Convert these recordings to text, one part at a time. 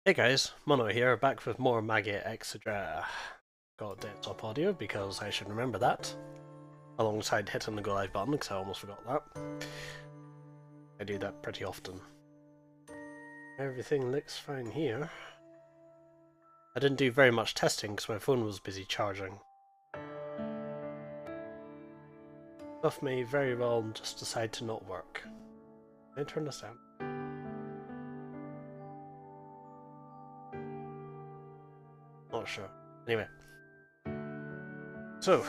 Hey guys, Mono here, back with more Magia Exedra. Got desktop audio because I should remember that, alongside hitting the go live button because I almost forgot that. I do that pretty often. Everything looks fine here. I didn't do very much testing because my phone was busy charging. Stuff may very well just decide to not work. Can I turn this down? Not sure. Anyway. So,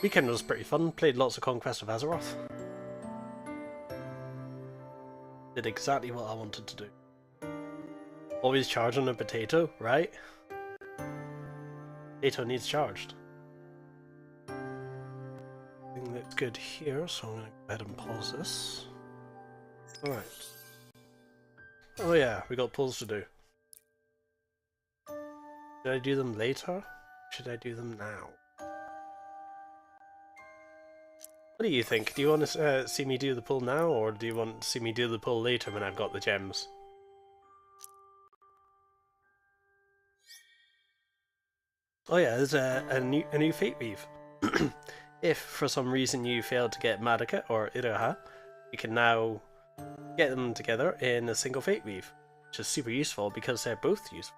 weekend was pretty fun, played lots of Conquest of Azeroth. Did exactly what I wanted to do. Always charging a potato, right? Potato needs charged. I think that's good here, so I'm going to go ahead and pause this. Alright. Oh yeah, we got pulls to do. Should I do them later? Should I do them now? What do you think? Do you want to see me do the pull now, or do you want to see me do the pull later when I've got the gems? Oh yeah, there's a new Fate Weave. If for some reason you failed to get Marika or Iraha, you can now get them together in a single Fate Weave, which is super useful because they're both useful.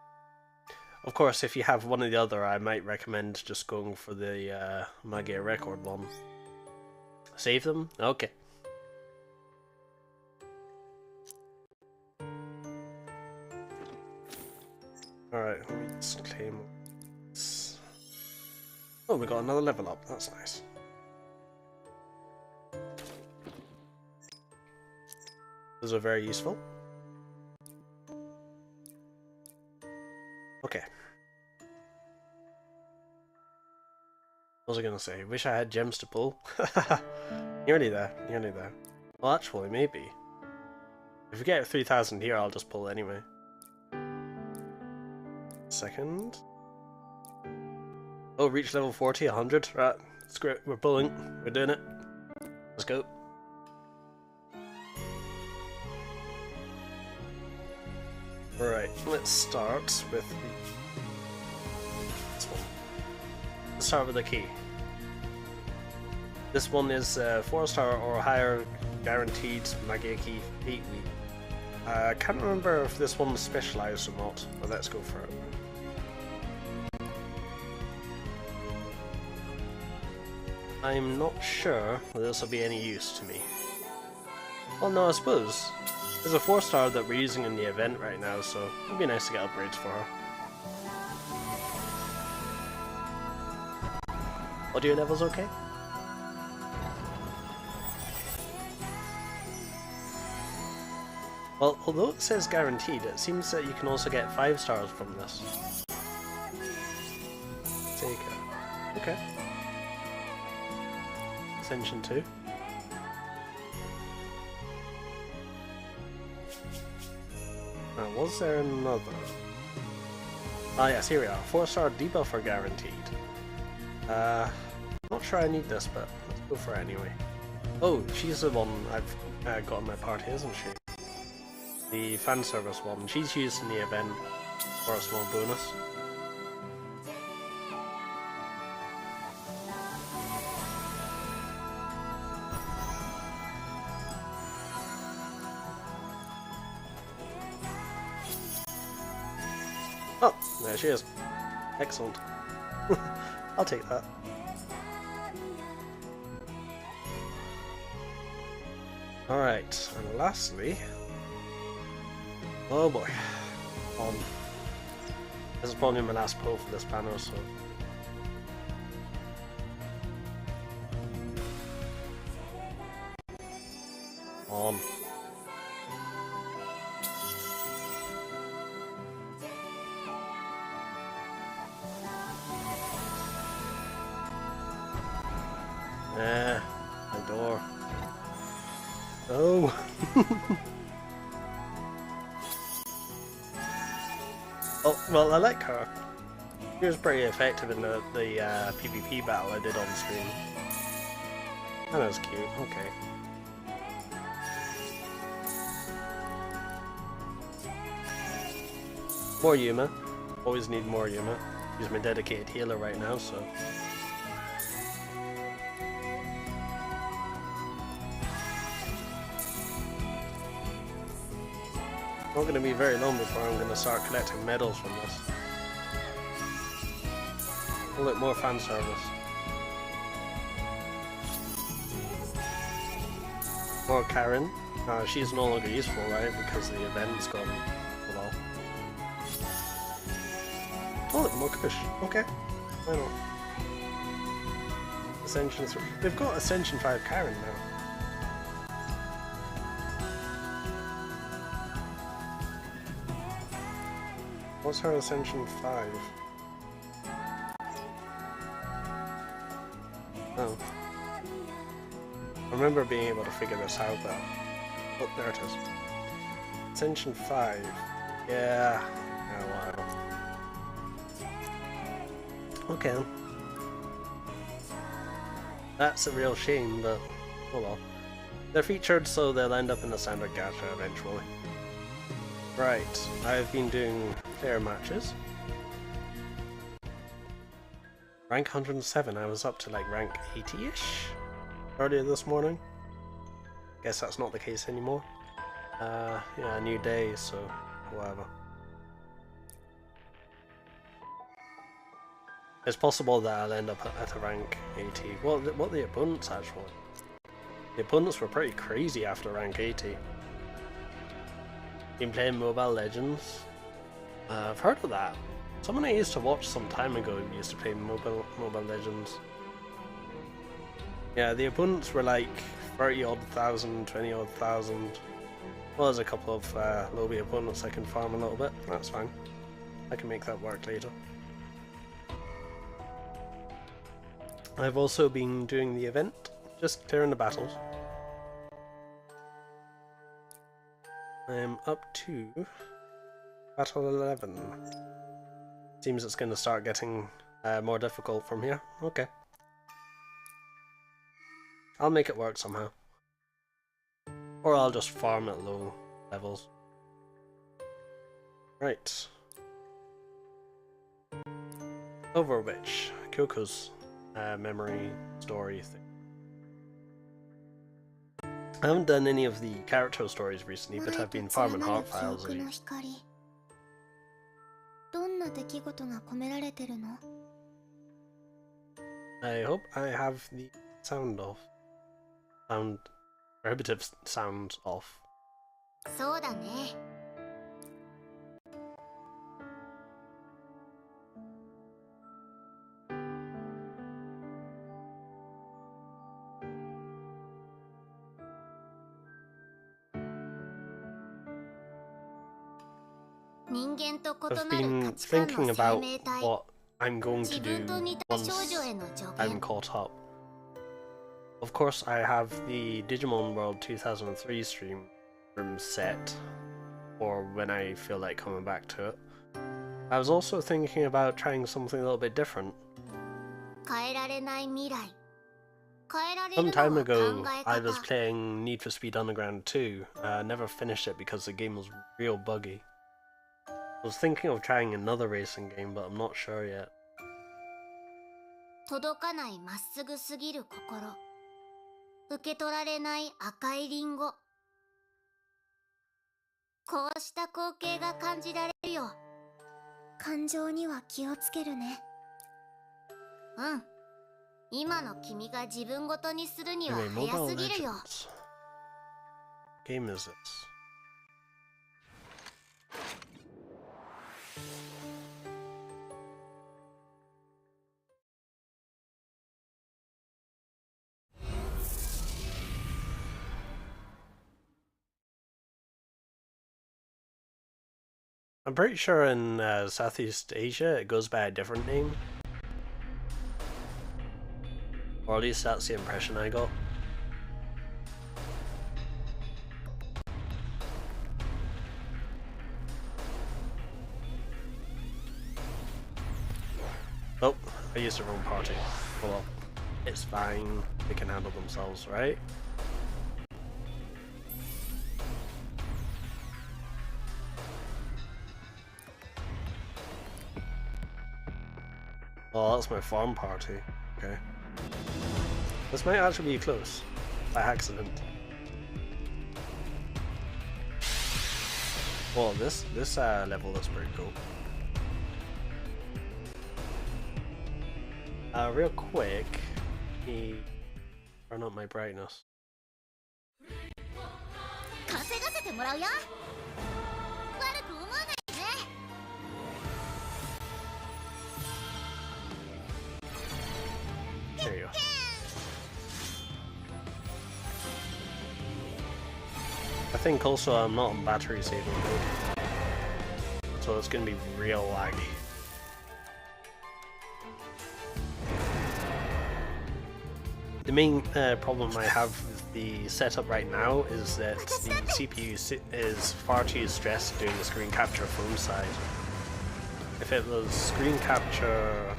Of course, if you have one or the other, I might recommend just going for the Magia Record one. Save them? Okay. Alright, let me just claim this. Oh, we got another level up, that's nice. Those are very useful. Okay. What was I gonna say? Wish I had gems to pull. Nearly there, nearly there. Well, actually, maybe. If we get 3,000 here, I'll just pull anyway. Second. Oh, reach level 40, 100. Right, screw it, we're pulling. We're doing it. Let's go. Right, let's start with this one. Let's start with the key. This one is 4-star or higher guaranteed Magia Key 8 week. I can't remember if this one's specialized or not, but let's go for it. I'm not sure whether this will be any use to me. Well, no, I suppose. There's a 4-star that we're using in the event right now, so it'd be nice to get upgrades for her. Audio level's okay? Well, although it says guaranteed, it seems that you can also get 5 stars from this. Take it. Okay. Ascension 2. Now, was there another? Ah yes, here we are. 4-star debuffer guaranteed. Not sure I need this, but let's go for it anyway. Oh, she's the one I've got in my party, isn't she? The fan service one. She's used in the event for a small bonus. Oh, there she is. Excellent. I'll take that. Alright, and lastly... Oh boy. This is probably my last pull for this panel, so... On. My door. Oh! Oh, well, I like her. She was pretty effective in the PvP battle I did on stream. That was cute, okay. More Yuma. Always need more Yuma. He's my dedicated healer right now, so... Not going to be very long before I'm going to start collecting medals from this. Oh look, more fan service. More Karen. She's no longer useful, right? Because the event's gone. Well. Oh look, more Kush. Okay. Why not? Ascension 3. They've got Ascension 5 Karen now. What's her Ascension 5? Oh. I remember being able to figure this out though. Oh, there it is. Ascension 5. Yeah. Whatever. Okay. That's a real shame, but oh well. They're featured, so they'll end up in the standard gacha eventually. Right, I've been doing player matches. Rank 107, I was up to like rank 80-ish earlier this morning. Guess that's not the case anymore. Yeah, a new day, so whatever. It's possible that I'll end up at a rank 80. Well, what the opponents actually? The opponents were pretty crazy after rank 80. Been playing Mobile Legends. I've heard of that. Someone I used to watch some time ago used to play Mobile Legends. Yeah, the opponents were like 30-odd thousand, 20-odd thousand. Well, there's a couple of lobby opponents I can farm a little bit. That's fine. I can make that work later. I've also been doing the event, just clearing the battles. I'm up to Battle 11. Seems it's going to start getting more difficult from here. Okay. I'll make it work somehow. Or I'll just farm at low levels. Right. Overwitch. Kyoko's memory story thing. I haven't done any of the character stories recently, but I've been farming heart files. I hope I have the sound off. Prohibitive sound off. I've been thinking about what I'm going to do once I'm caught up. Of course, I have the Digimon World 2003 stream room set for when I feel like coming back to it. I was also thinking about trying something a little bit different. Some time ago, I was playing Need for Speed Underground 2. I never finished it because the game was real buggy. I was thinking of trying another racing game, but I'm not sure yet. Anyway, Mobile Legends. What game is this? I'm pretty sure in Southeast Asia it goes by a different name. Or at least that's the impression I got. Oh, I used the wrong party. Well, it's fine. They can handle themselves, right? Oh, that's my farm party. Okay. This might actually be close. By accident. Oh, this level looks pretty cool. Real quick, let me turn up my brightness. There you go. I think also I'm not on battery saving mode, so it's gonna be real laggy. The main problem I have with the setup right now is that the CPU is far too stressed doing the screen capture phone side. If it was screen capture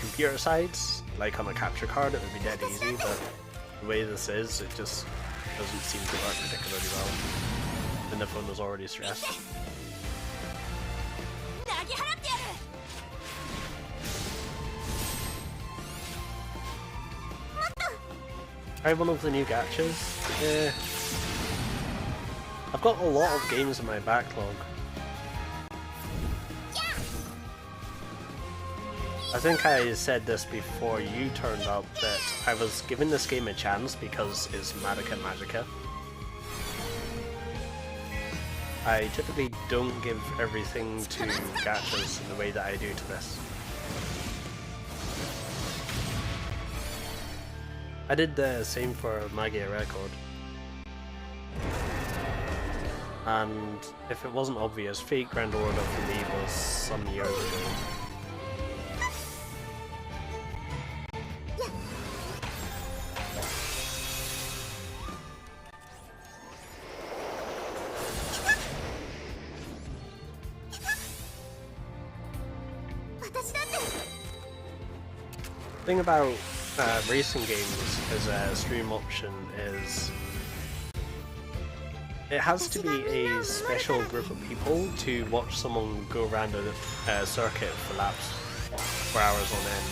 computer sides, like on a capture card, it would be dead easy, but the way this is, it just doesn't seem to work particularly well. And the phone was already stressed. Try one of the new gachas. Yeah. I've got a lot of games in my backlog. I think I said this before you turned up, that I was giving this game a chance because it's Madoka Magica. I typically don't give everything to gachas in the way that I do to this. I did the same for Magia Record. And if it wasn't obvious, Fate Grand Order for me was some years ago. The thing about racing games as a stream option is it has to be a special group of people to watch someone go around a circuit for laps for hours on end.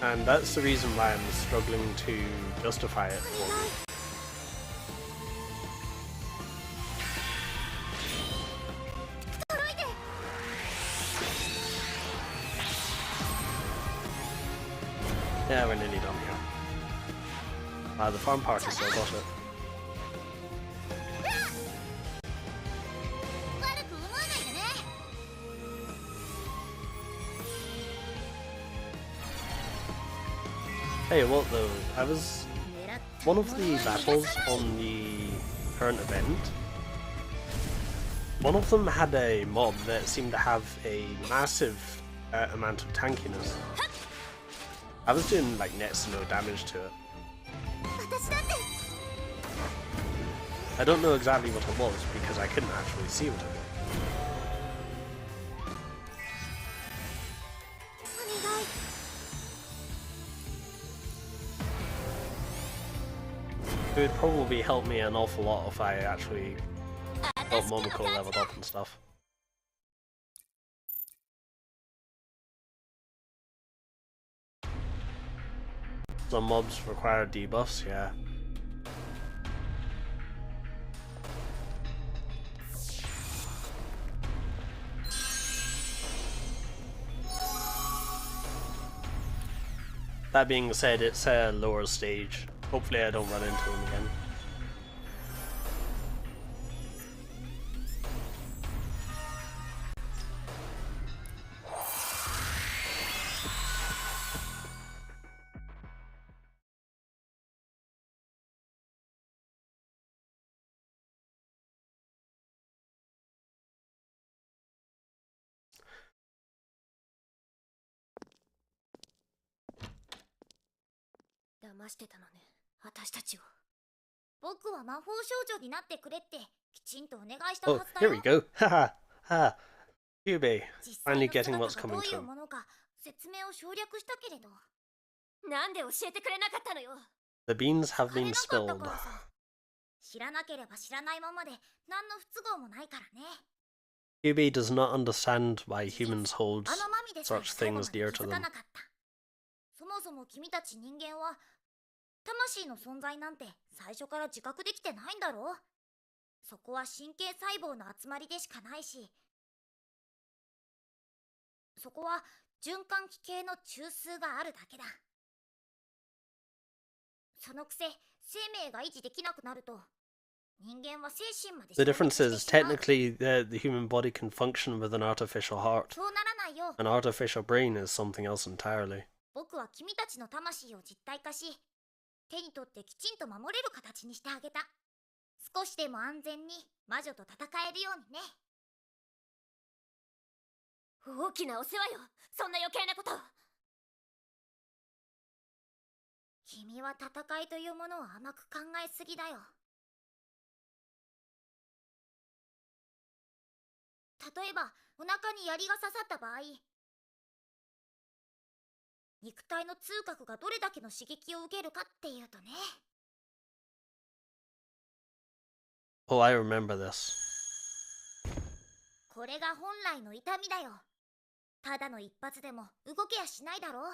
And that's the reason why I'm struggling to justify it for me. Yeah, we're nearly done here. The farm party still got it. Hey, what though? One of the battles on the current event, one of them had a mob that seemed to have a massive amount of tankiness. I was doing like next to no damage to it. I don't know exactly what it was because I couldn't actually see what it was. It would probably help me an awful lot if I actually got Momoko leveled up and stuff. Some mobs require debuffs, yeah. That being said, it's a lower stage. Hopefully I don't run into him again. Oh, here we go. Haha, ha. Yubei, finally getting what's coming to him. The beans have been spilled. QB does not understand why humans hold such things dear to them. そもそも君たち人間は魂の存在なんて最初から自覚できてないんだろう。そこは神経細胞の集まりでしかないし、そこは循環器系の中枢があるだけだ。そのくせ生命が維持できなくなると人間は精神まで The difference is technically the human body can function with an artificial heart. そうならないよ。 An artificial brain is something else entirely. 僕は君たちの魂を実体化し、手に取ってきちんと守れる形にしてあげた。少しでも安全に魔女と戦えるようにね。大きなお世話よ、そんな余計なこと。君は戦いというものを甘く考えすぎだよ。例えばお腹に槍が刺さった場合、肉体の痛覚がどれだけの刺激を受けるかっていうとね。 Oh, I remember this. これが本来の痛みだよ。ただの一発でも動けやしないだろう。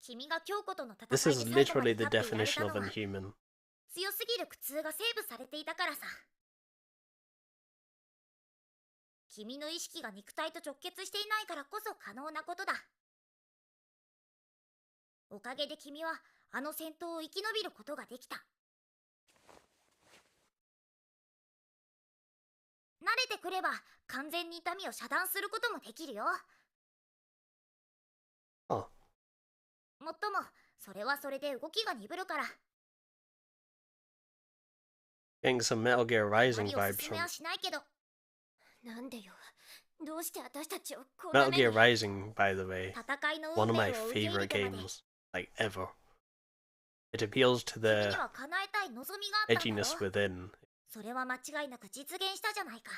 君が強固との戦いで This is 最後ま literally で the 立っていられ definition た of のは inhuman. 強すぎる苦痛がセーブされていたからさ。君の意識が肉体と直結していないからこそ可能なことだ。おかげで君はあの戦闘を生き延びることができた。慣れてくれば完全に痛みを遮断することもできるよ。あ。もっともそれはそれで動きが鈍るから。 Getting some Metal Gear Rising 何を vibes 勧め from はしないけど。なんでよ。どうして私たちをこんな Metal 目に。 Gear Rising, by the way. 戦いの One 運 of 命 my を受け入れ favorite てまで。 games, like ever. It appeals to 君 the には叶えたい望みがあったんだ edginess ろ。 within. それは間違いなく実現したじゃないか。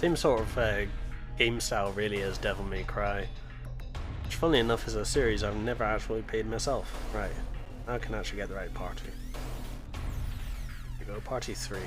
Same sort of game style really as Devil May Cry. Which funnily enough is a series I've never actually played myself. Right, now I can actually get the right party. Here we go, party 3.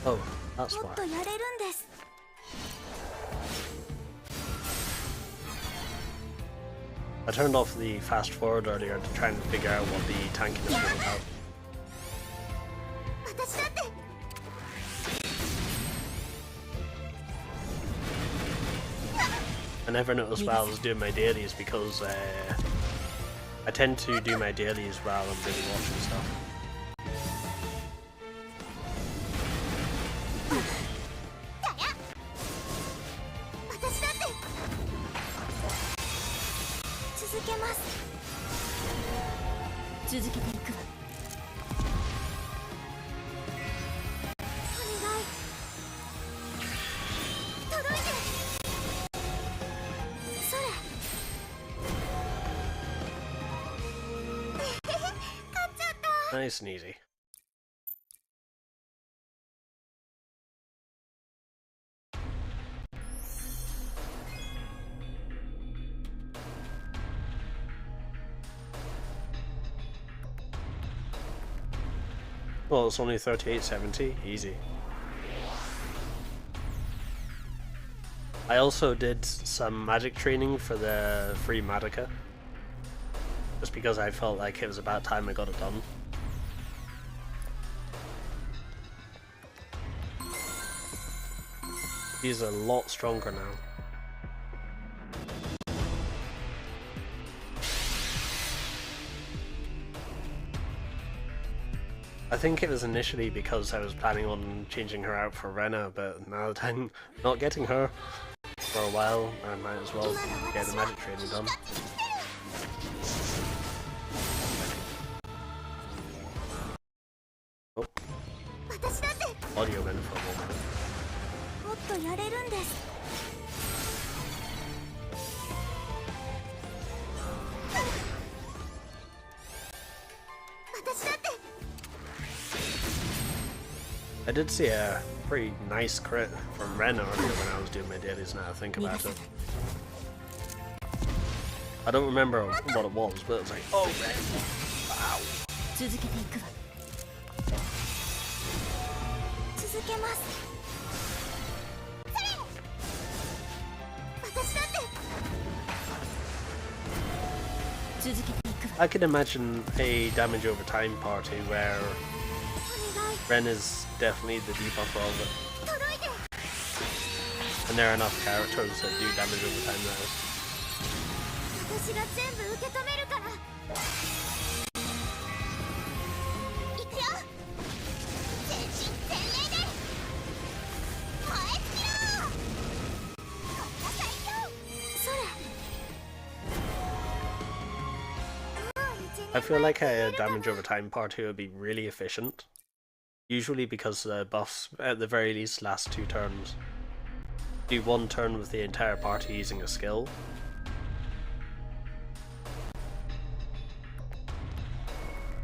Oh, that's why. I turned off the fast forward earlier to try and figure out what the tanking is all about. I never noticed while I was doing my dailies because I tend to do my dailies while I'm busy watching stuff. Nice and easy. Well, it's only 38.70, easy. I also did some magic training for the free Magica, just because I felt like it was about time I got it done. He's a lot stronger now. I think it was initially because I was planning on changing her out for Rena, but now that I'm not getting her for a while, I might as well get the magic training done. Oh. Audio went for a moment. I did see a pretty nice crit from Ren earlier when I was doing my dailies, now I think about it. I don't remember what it was, but it was like, oh, Ren! Wow! I could imagine a damage over time party where Ren is definitely the debuffer of it. And there are enough characters that do damage over time now. I feel like a damage over time party would be really efficient. Usually because the buffs, at the very least, last 2 turns. Do 1 turn with the entire party using a skill.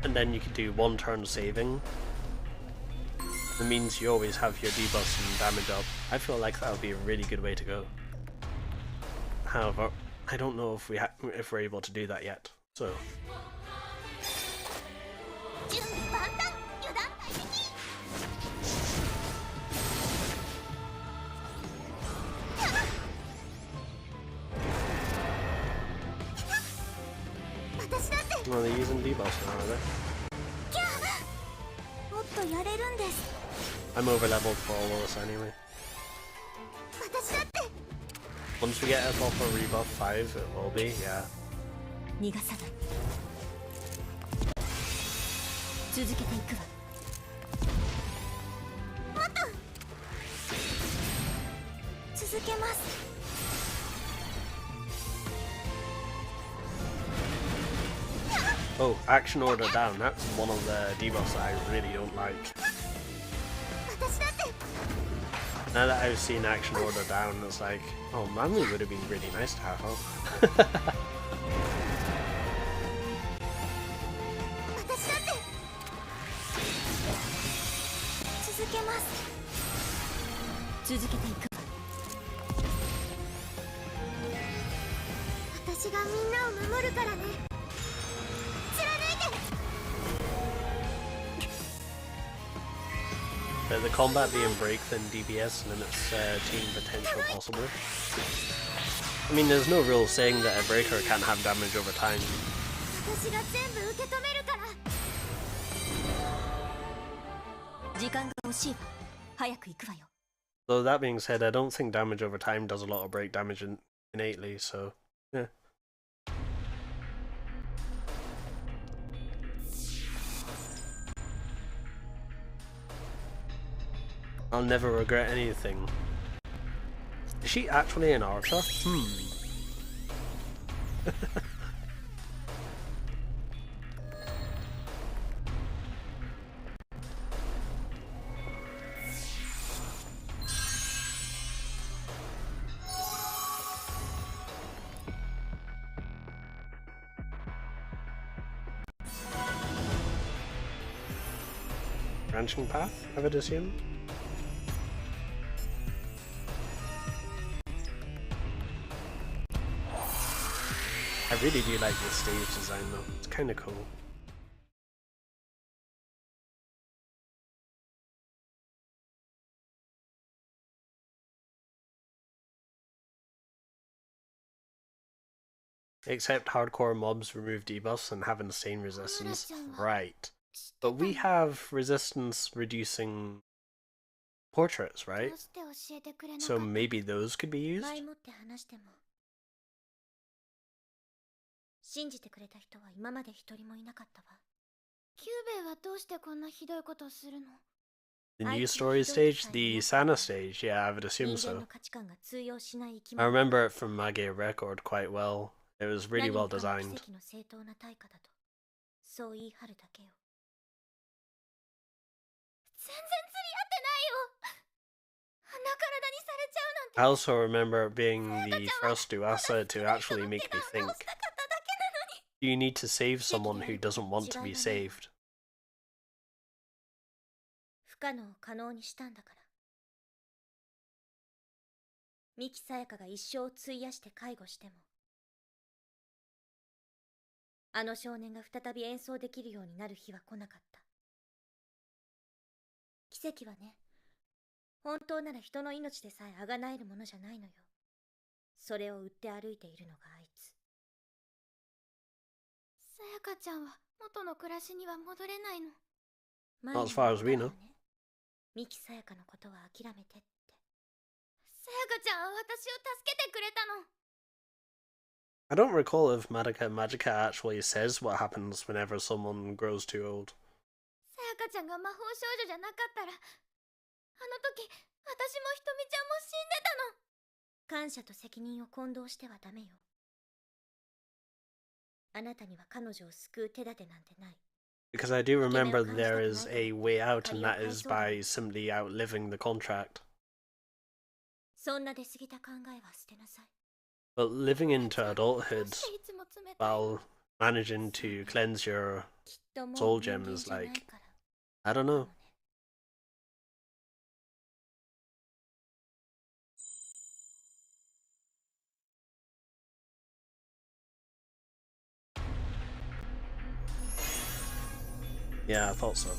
And then you can do 1 turn saving. It means you always have your debuffs and damage up. I feel like that would be a really good way to go. However, I don't know if we're able to do that yet. So. Well, they're using debuffs now, are they? I'm over leveled for all of this anyway. Once we get a buff or rebuff 5, it will be, yeah. Oh, action order down, that's one of the debuffs that I really don't like. Now that I've seen action order down, it's like, oh man, it would have been really nice to have her. The combat being break than DPS limits team potential possibly. I mean, there's no real saying that a breaker can't have damage over time. Though that being said, I don't think damage over time does a lot of break damage innately, so yeah. I'll never regret anything. Is she actually an archer? Branching path, I would assume? I really do like this stage design though, it's kinda cool. Except hardcore mobs remove debuffs and have insane resistance. Right. But we have resistance reducing portraits, right? So maybe those could be used? 信じてくれた人は今まで一人もいなかったわ。キューベイはどうしてこんなひどいことをするの？ The new story stage? The Sana stage? Yeah, I would assume 人間 so. の価値観が通用しない生き I 物。 remember it from Magia Record quite well. It was really 何 well もかも designed. 奇跡の正当な対価だと、そう言い張るだけよ。全然釣り合ってないよ。あんな体にされちゃうなんて。 I also remember it being the first Duasa to actually make me think, 直したかっただけなのに。 do you need to save someone who doesn't want to be saved? 不可能を可能にしたんだから。三木さやかが一生を費やして介護しても、あの少年が再び演奏できるようになる日は来なかった。奇跡はね、本当なら人の命でさえあがなえるものじゃないのよ。それを売って歩いているのがあいつ。さやかちゃんは元の暮らしには戻れないの。 Not as far as we know. 三木さやかのことは諦めてって。さやかちゃんは私を助けてくれたの。 I don't recall if Madoka Magica actually says what happens whenever someone grows too old. さやかちゃんが魔法少女じゃなかったら、あの時私もひとみちゃんも死んでたの。感謝と責任を混同してはダメよ。あなたには彼女を救う手立てなんてない。 Because I do remember there is a way out, and that is by simply outliving the contract. そんな出過ぎた考えは捨てなさい。 But living into adulthood どうしていつも冷たいの？ while managing to cleanse your きっともう soul 人 gem 間 is じゃない like, から。 I don't know. Yeah, I thought so.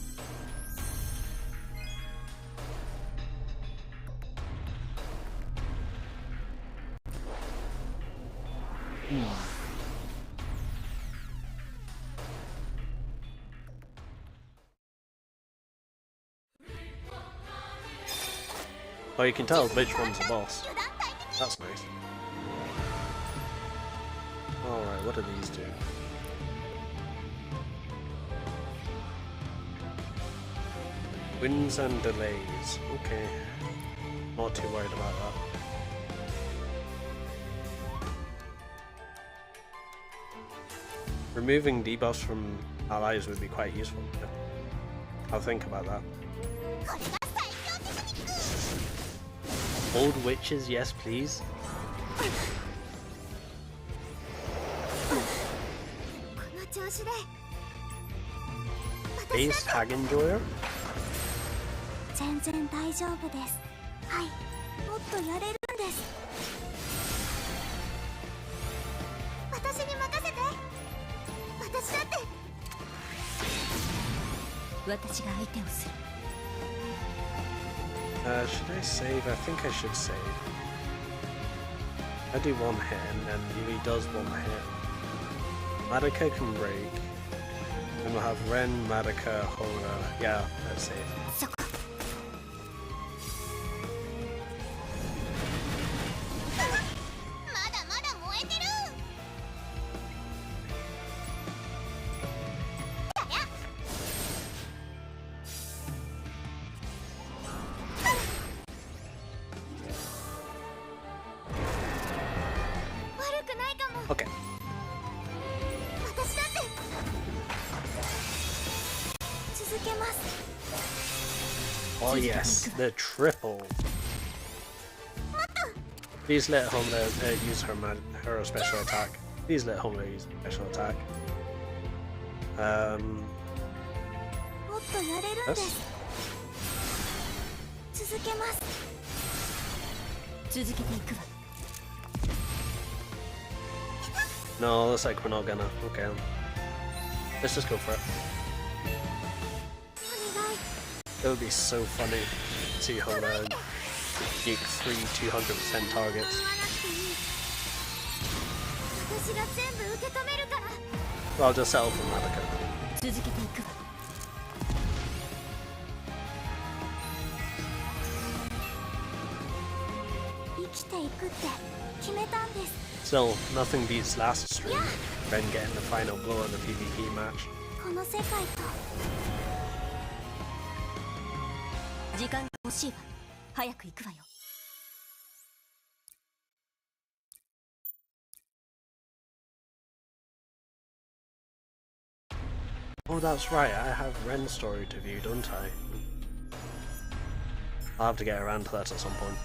Oh, you can tell which one's the boss. That's nice. Alright, what do these do? Wins and delays. Okay. Not too worried about that. Removing debuffs from allies would be quite useful. I'll think about that. Old witches, yes please. Base Tag Enjoyer? 全然大丈夫です。はい、もっとやれるんです。私に任せて。私だって。私が相手をする。Should I save? I think I should save. I do one hit and then Yui does one hit. Madoka can break. Then we'll have Ren, Madoka, Hona. Yeah, let's save. そこ。まだまだ燃えてる。悪くないかも。 Okay. 私だって。続けます。 Oh yes, the triple. Please let Hona use her special attack. Please let Hona use special attack. もっとやれるんです。続けます。続けていくわ。 No, looks like we're not gonna. Okay. Let's just go for it. お願い。 It would be so funny to see Hona geek 3 200% targets. 言わなくていい。私が全部受け止めるから。 Well, I'll just settle for Madoka. 続けていくわ。生きていくって決めたんです。 Still, nothing beats last stream. Ren getting the final blow of the PvP match. この世界と時間が欲しいわ。早く行くわよ。Oh, that's right, I have Ren's story to view, don't I? I'll have to get around to that at some point.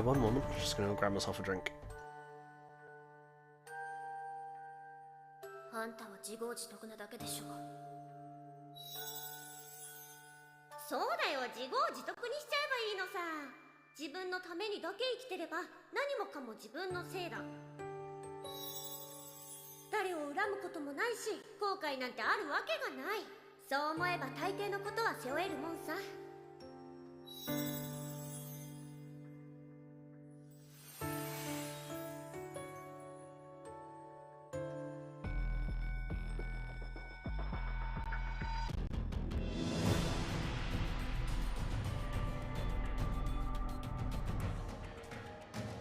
One moment, just gonna grab myself a drink. あんたは自業自得なだけでしょ。そうだよ、自業自得にしちゃえばいいのさ。自分のためにだけ生きてれば何もかも自分のせいだ。誰を恨むこともないし、後悔なんてあるわけがない。そう思えば大抵のことは背負えるもんさ。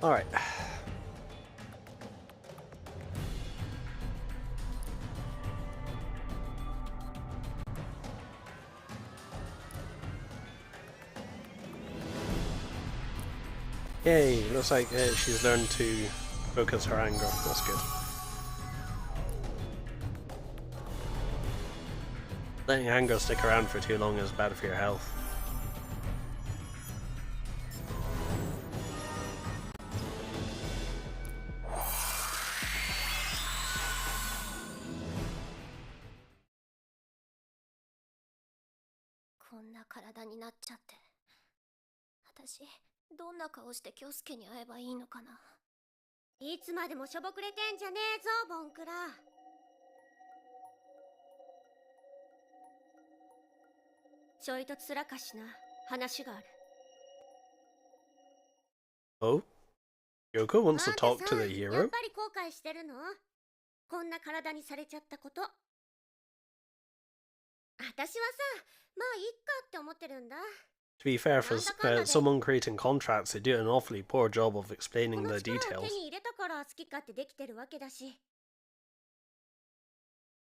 Alright. Yay, looks like she's learned to focus her anger. That's good. Letting anger stick around for too long is bad for your health.私、どんな顔して京介に会えばいいのかな。いつまでもしょぼくれてんじゃねえぞ、ボンクラ。ちょいとつらかしな、話がある。Oh? Yoko wants to talk to the やっ hero? ぱり後悔してるの？こんな体にされちゃったこと。私はさ、まあいっかって思ってるんだ。To be fair, for someone creating contracts, they do an awfully poor job of explaining the details.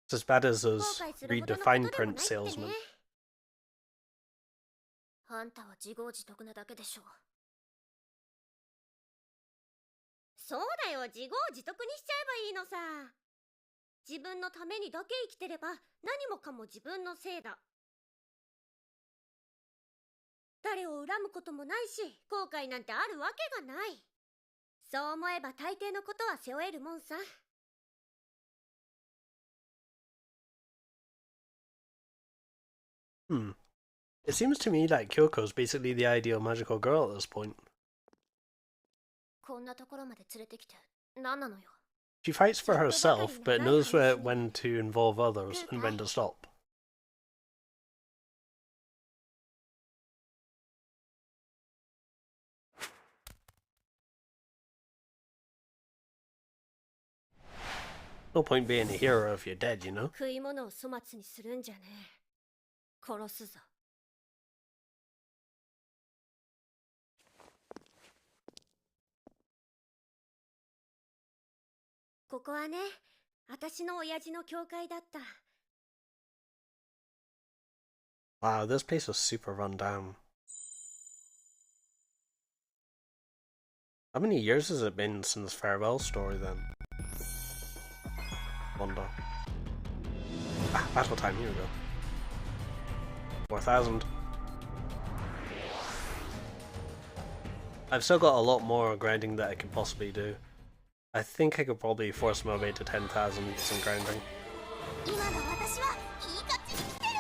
It's as bad as those read the fine print salesmen. あんたは自業自得なだけでしょ。そうだよ、自業自得にしちゃえばいいのさ。自分のためにだけ生きてれば何もかも自分のせいだ。誰を恨むこともないし、後悔なんてあるわけがない。そう思えば大抵のことは背負えるもんさ。It seems to me like Kyoko's basically the ideal magical girl at this point. こんなところまで連れてきて何なのよ。She fights for herself, but knows when to involve others and when to stop. No point being a hero if you're dead, you know? 食い物を粗末にするんじゃねえ。殺すぞ。ここはね、私の親父の教会だった。Wow, this place was super run down. How many years has it been since Farewell's story then? Wonder. Ah, battle time, here we go. 4,000. I've still got a lot more grinding that I could possibly do. I think I could probably force my way to 10,000 with some grinding. 今の私はいい感じに来てる。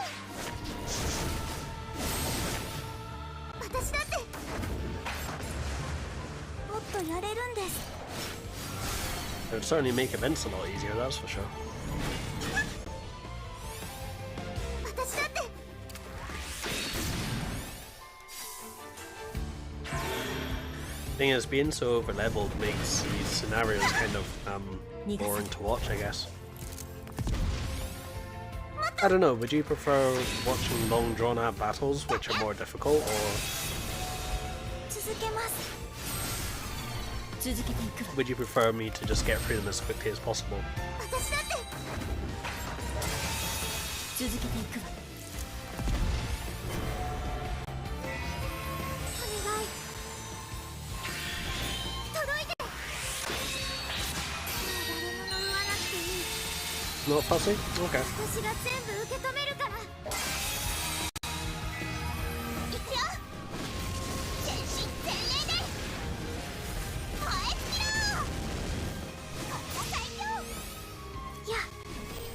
私だってもっとやれるんです。 It would certainly make events a lot easier, that's for sure. 私だって。Thing is, being so over-leveled makes these scenarios kind of boring to watch, I guess. 待って。I don't know, would you prefer watching long drawn out battles which are more difficult, or would you prefer me to just get through them as quickly as possible? Not fussy? Okay.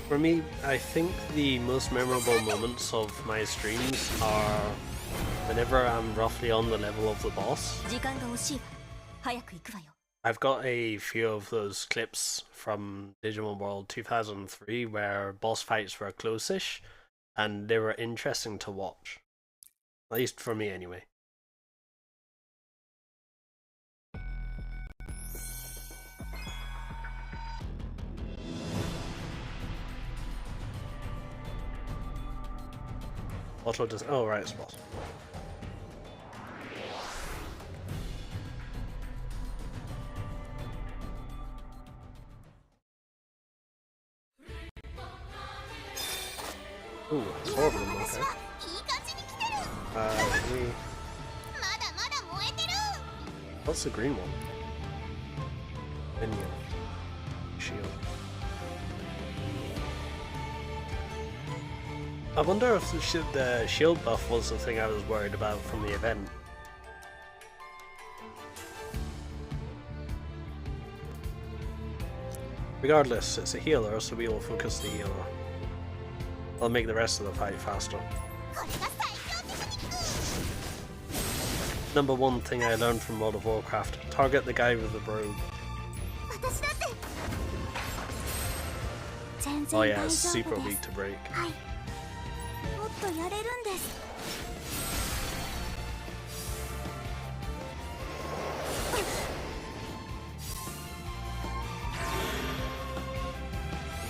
For me, I think the most memorable moments of my streams are whenever I'm roughly on the level of the boss. I've got a few of those clips from Digimon World 2003 where boss fights were close-ish, and they were interesting to watch. At least for me, anyway. Auto does. Oh, right, it's a boss. Ooh, it's four of them, okay. What's the green one? Minion. Shield. I wonder if the shield buff was the thing I was worried about from the event. Regardless, it's a healer, so we will focus the healer. I'll make the rest of the fight faster. Number one thing I learned from World of Warcraft: target the guy with the broom. Oh yeah, it's super weak to break.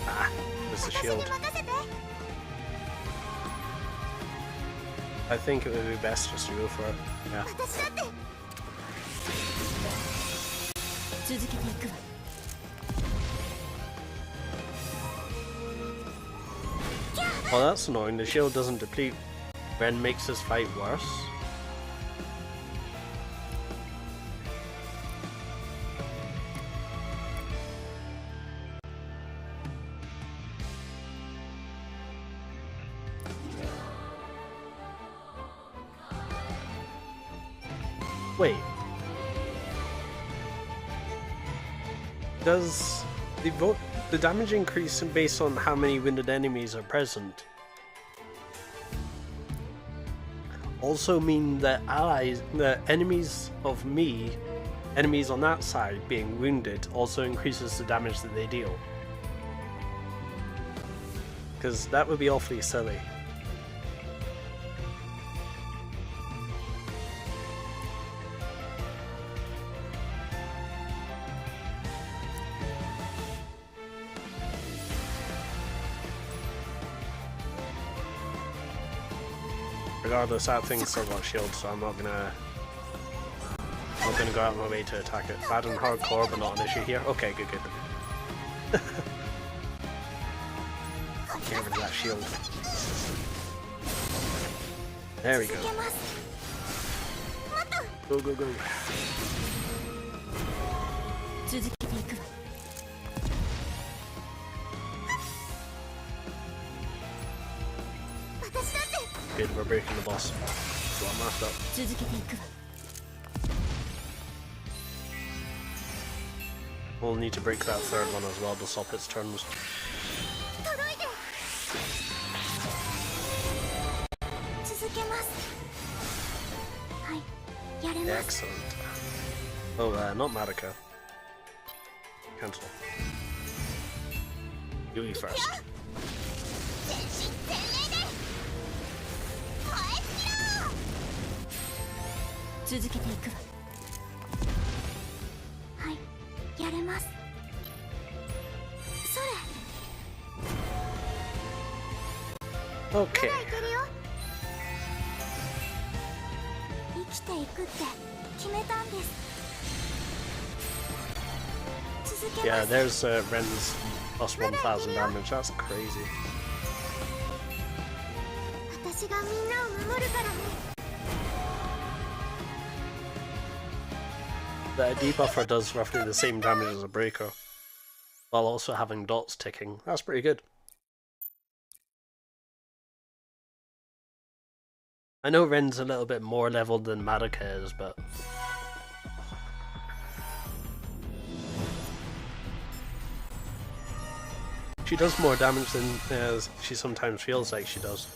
Ah, it's the shield. I think it would be best just to go for it. Yeah. Oh, that's annoying. The shield doesn't deplete. Ren makes this fight worse. Wait. Does the damage increase based on how many wounded enemies are present also mean that the enemies on that side being wounded also increases the damage that they deal? Because that would be awfully silly. Regardless, that thing's still got shield, so I'm not gonna go out of my way to attack it. Bad and hardcore, but not an issue here. Okay, good. Get rid of that shield. There we go. Go. Good, we're breaking the boss. So I'm marked up. We'll need to break that third one as well to stop its turns. Excellent. Oh, not Marika. Cancel. Yui first. Okay. いけるよ。生きていくって決めたんです。続けま Yeah, す。 there's Ren's plus 1000 damage. That's crazy. 私がみんなを守るからね。 The debuffer does roughly the same damage as a breaker, while also having dots ticking. That's pretty good. I know Ren's a little bit more leveled than Madoka is, but... she does more damage than she sometimes feels like she does.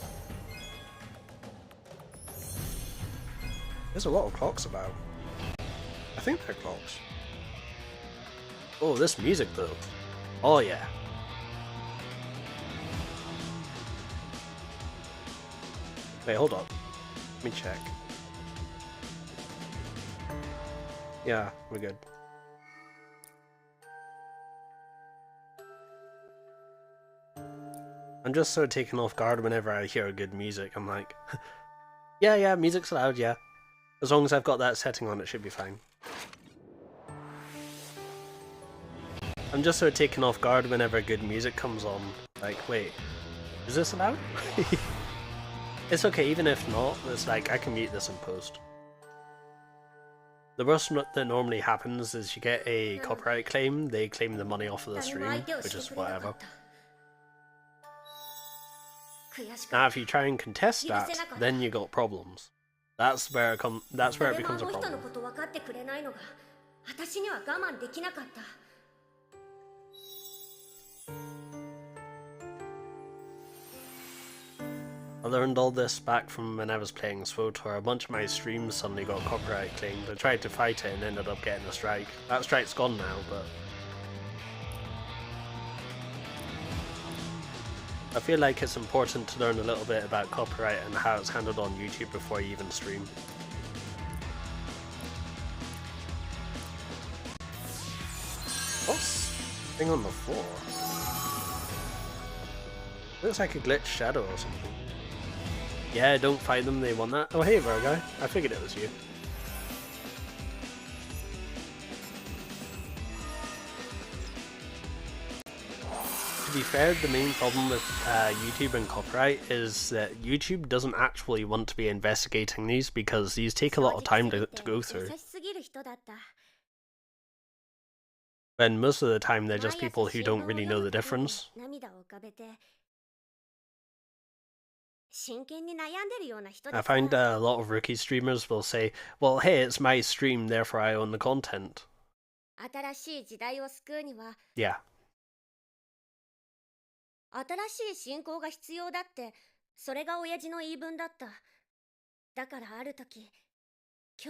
There's a lot of clocks about. I think they're clocks. Oh, this music though. Oh yeah. Wait, hold on. Let me check. Yeah, we're good. I'm just so taken off guard whenever I hear good music. I'm like, yeah, music's loud, yeah. As long as I've got that setting on, it should be fine. I'm just so taken off guard whenever good music comes on. Like, wait, is this allowed? It's okay, even if not, it's like, I can mute this in post. The worst that normally happens is you get a copyright claim, they claim the money off of the stream, which is whatever. Now if you try and contest that, then you got problems. That's where it becomes a problem. I learned all this back from when I was playing SWOTOR. A bunch of my streams suddenly got copyright claimed. I tried to fight it and ended up getting a strike. That strike's gone now, but... I feel like it's important to learn a little bit about copyright and how it's handled on YouTube before you even stream. What's the thing on the floor? Looks like a glitched shadow or something. Yeah, don't fight them, they want that. Oh hey Virgo, I figured it was you. To be fair, the main problem with YouTube and copyright is that YouTube doesn't actually want to be investigating these because these take a lot of time to go through. And most of the time they're just people who don't really know the difference. I find a lot of rookie streamers will say, well hey, it's my stream, therefore I own the content. Yeah. 新しい信仰が必要だって、それが親父の言い分だった。だからある時、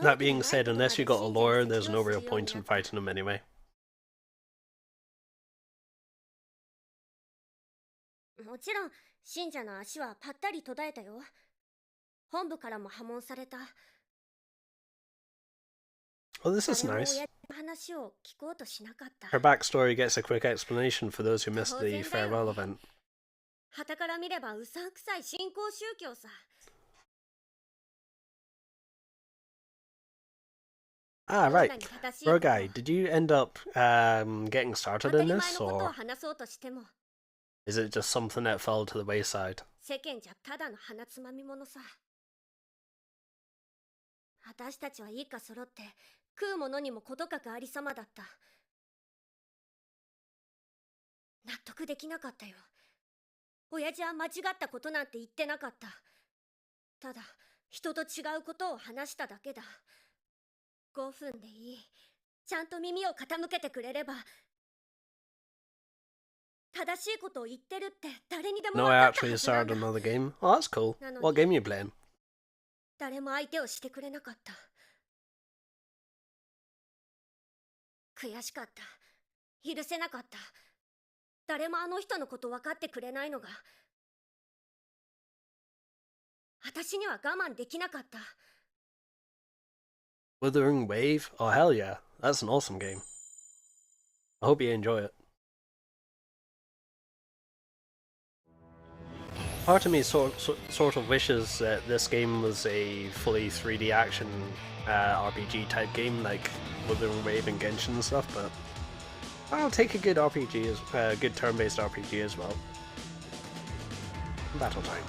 That being said, unless you got a lawyer, there's no real point in fighting them anyway. もちろん、信者の足はぱったり途絶えたよ。本部からも破門された。 Oh, this is nice. 話を聞こうとしなかった。 Her backstory gets a quick explanation for those who missed the farewell event. 傍から見ればうさんくさい新興宗教さ。 Ah, right. Rogai, did you end up getting started in this, or is it just something that fell to the wayside? 世間じゃただの鼻つまみ者さ。私たちは一家揃って食うものにもことかくありさまだった。納得できなかったよ。親父は間違ったことなんて言ってなかった。ただ人と違うことを話しただけだ。5分でいい。ちゃんと耳を傾けてくれれば。正しいことを言ってるって誰にでも分 No, I かったは actually ずなん started だ。 another game. Oh, that's cool. What game are you playing? 誰も相手をしてくれなかった。悔しかった。許せなかった。誰もあの人のこと分かってくれないのが。私には我慢できなかった。 Withering Wave? Oh, hell yeah. That's an awesome game. I hope you enjoy it. Part of me sort of wishes that this game was a fully 3D action RPG type game, like Wuthering Wave and Genshin and stuff, but I'll take a good RPG, as good turn-based RPG as well. Battle time.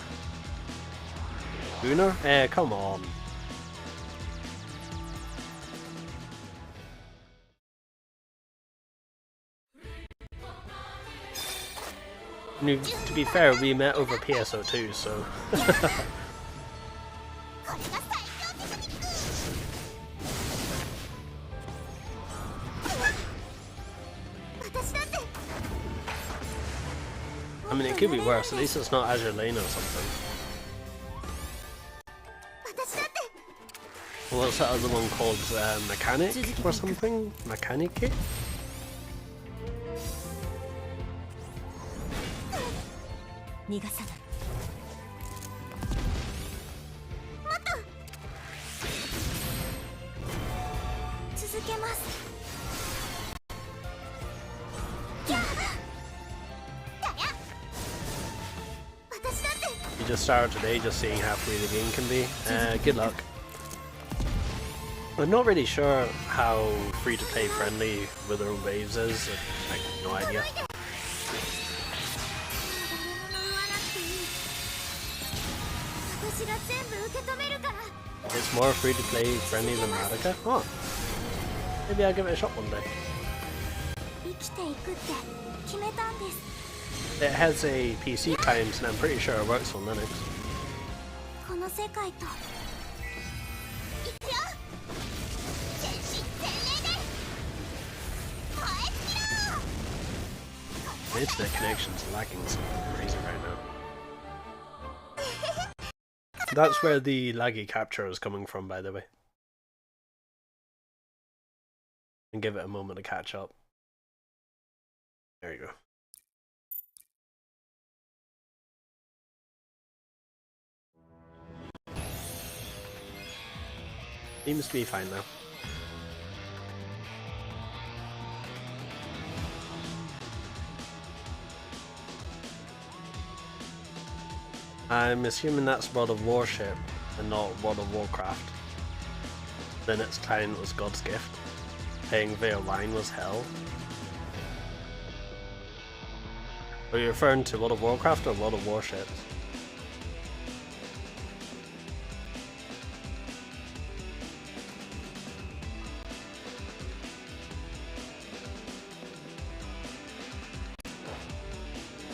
Lunar? Come on. To be fair, we met over PSO2, so... I mean, it could be worse. At least it's not Azure Lane or something. What's that other one called? Mechanic or something? Mechanic? You just started today, just seeing how free the game can be. Good luck. I'm not really sure how free-to-play friendly Wuthering Waves is. I have no idea. It's more free-to-play friendly than Madoka? Oh. Maybe I'll give it a shot one day. It has a PC client and I'm pretty sure it works on Linux. The internet connection's lagging something crazy right now. That's where the laggy capture is coming from, by the way. And give it a moment to catch up. There you go. Seems to be fine now. I'm assuming that's World of Warship and not World of Warcraft. Then its client was God's Gift. Paying via line was hell. Are you referring to World of Warcraft or World of Warships?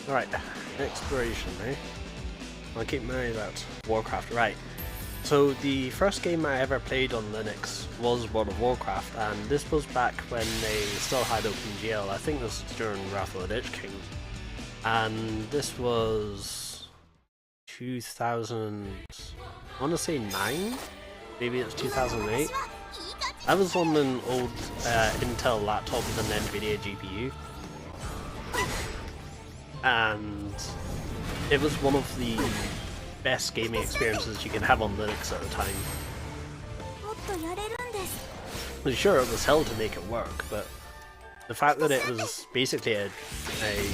Alright, exploration, eh? I'll keep my eyes out. Warcraft, right. So the first game I ever played on Linux was World of Warcraft, and this was back when they still had OpenGL. I think this was during Wrath of the Lich King. And this was 2000, I want to say 9? Maybe it's 2008. I was on an old Intel laptop with an NVIDIA GPU. And it was one of the best gaming experiences you can have on Linux at the time. I'm sure it was hell to make it work, but the fact that it was basically a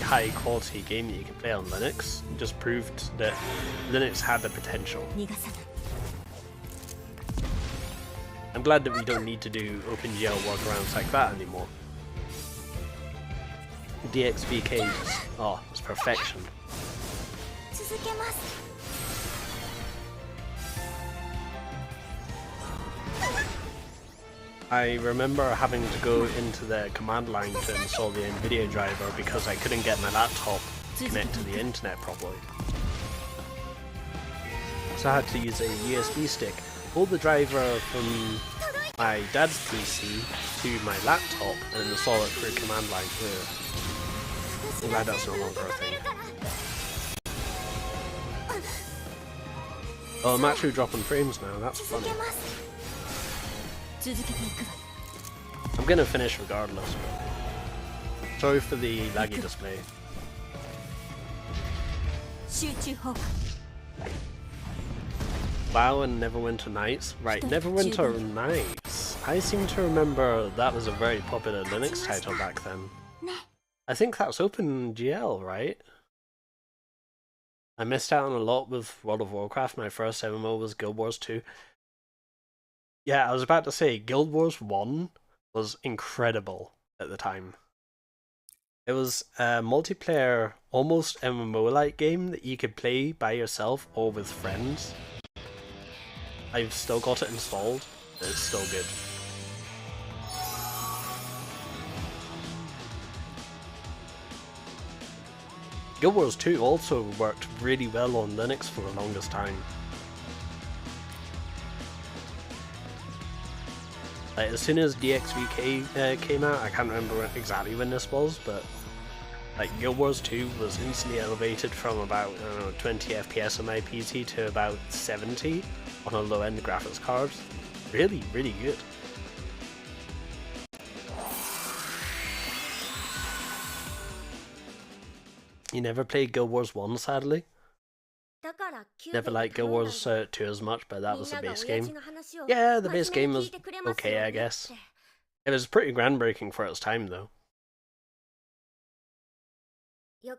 high quality game that you can play on Linux just proved that Linux had the potential. I'm glad that we don't need to do OpenGL workarounds like that anymore. DXVK just, oh, it's perfection. I remember having to go into the command line to install the NVIDIA driver because I couldn't get my laptop to connect to the internet properly. So I had to use a USB stick, pull the driver from my dad's PC to my laptop and install it through command line. I'm glad that's no longer a thing. Oh, I'm actually dropping frames now, that's funny. I'm gonna finish regardless, but sorry for the laggy display. WoW and Neverwinter Nights? Right, Neverwinter Nights. I seem to remember that was a very popular Linux title back then. I think that's OpenGL, right? I missed out on a lot with World of Warcraft. My first MMO was Guild Wars 2. Yeah, I was about to say, Guild Wars 1 was incredible at the time. It was a multiplayer, almost MMO-like game that you could play by yourself or with friends. I've still got it installed, but it's still good. Guild Wars 2 also worked really well on Linux for the longest time. Like, as soon as DXVK came out, I can't remember exactly when this was, but like Guild Wars 2 was instantly elevated from about, I don't know, 20 FPS on my PC to about 70 on a low-end graphics card. Really, really good. You never played Guild Wars 1, sadly? Never liked Guild Wars 2 as much, but that was the base game. Yeah, the base game was okay, I guess. It was pretty groundbreaking for its time, though. Guild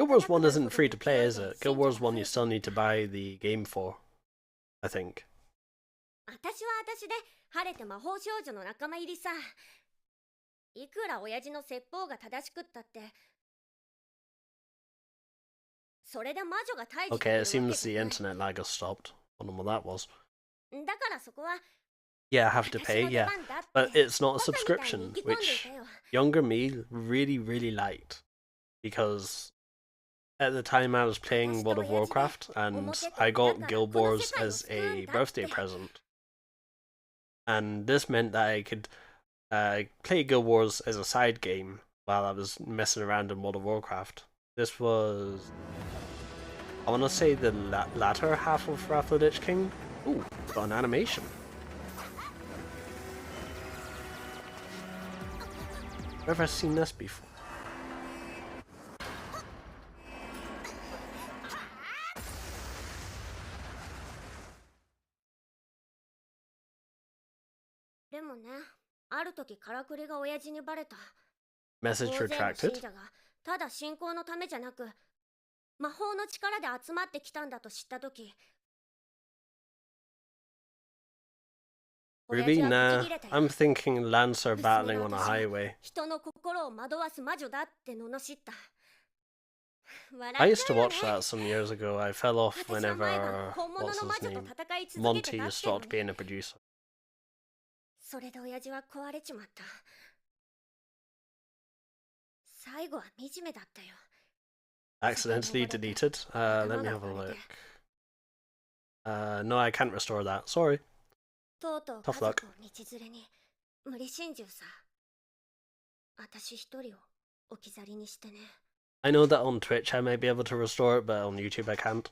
Wars 1 isn't free to play, is it? Guild Wars 1 you still need to buy the game for, I think. Okay, it seems the internet lag has stopped. I don't know what that was. Yeah, I have to pay, yeah. But it's not a subscription, which younger me really, really liked. Because at the time I was playing World of Warcraft, and I got Guild Wars as a birthday present. And this meant that I could play Guild Wars as a side game while I was messing around in World of Warcraft. This was, I want to say, the latter half of Wrath of the Lich King. Ooh, got an animation. Where have I seen this before? Message retracted. Really? Nah, I'm thinking Lancer battling on a highway. I used to watch that some years ago. I fell off whenever, what's his name, Monty stopped being a producer. Accidentally deleted? Let me have a look. No, I can't restore that. Sorry. Tough luck. I know that on Twitch I might be able to restore it, but on YouTube I can't.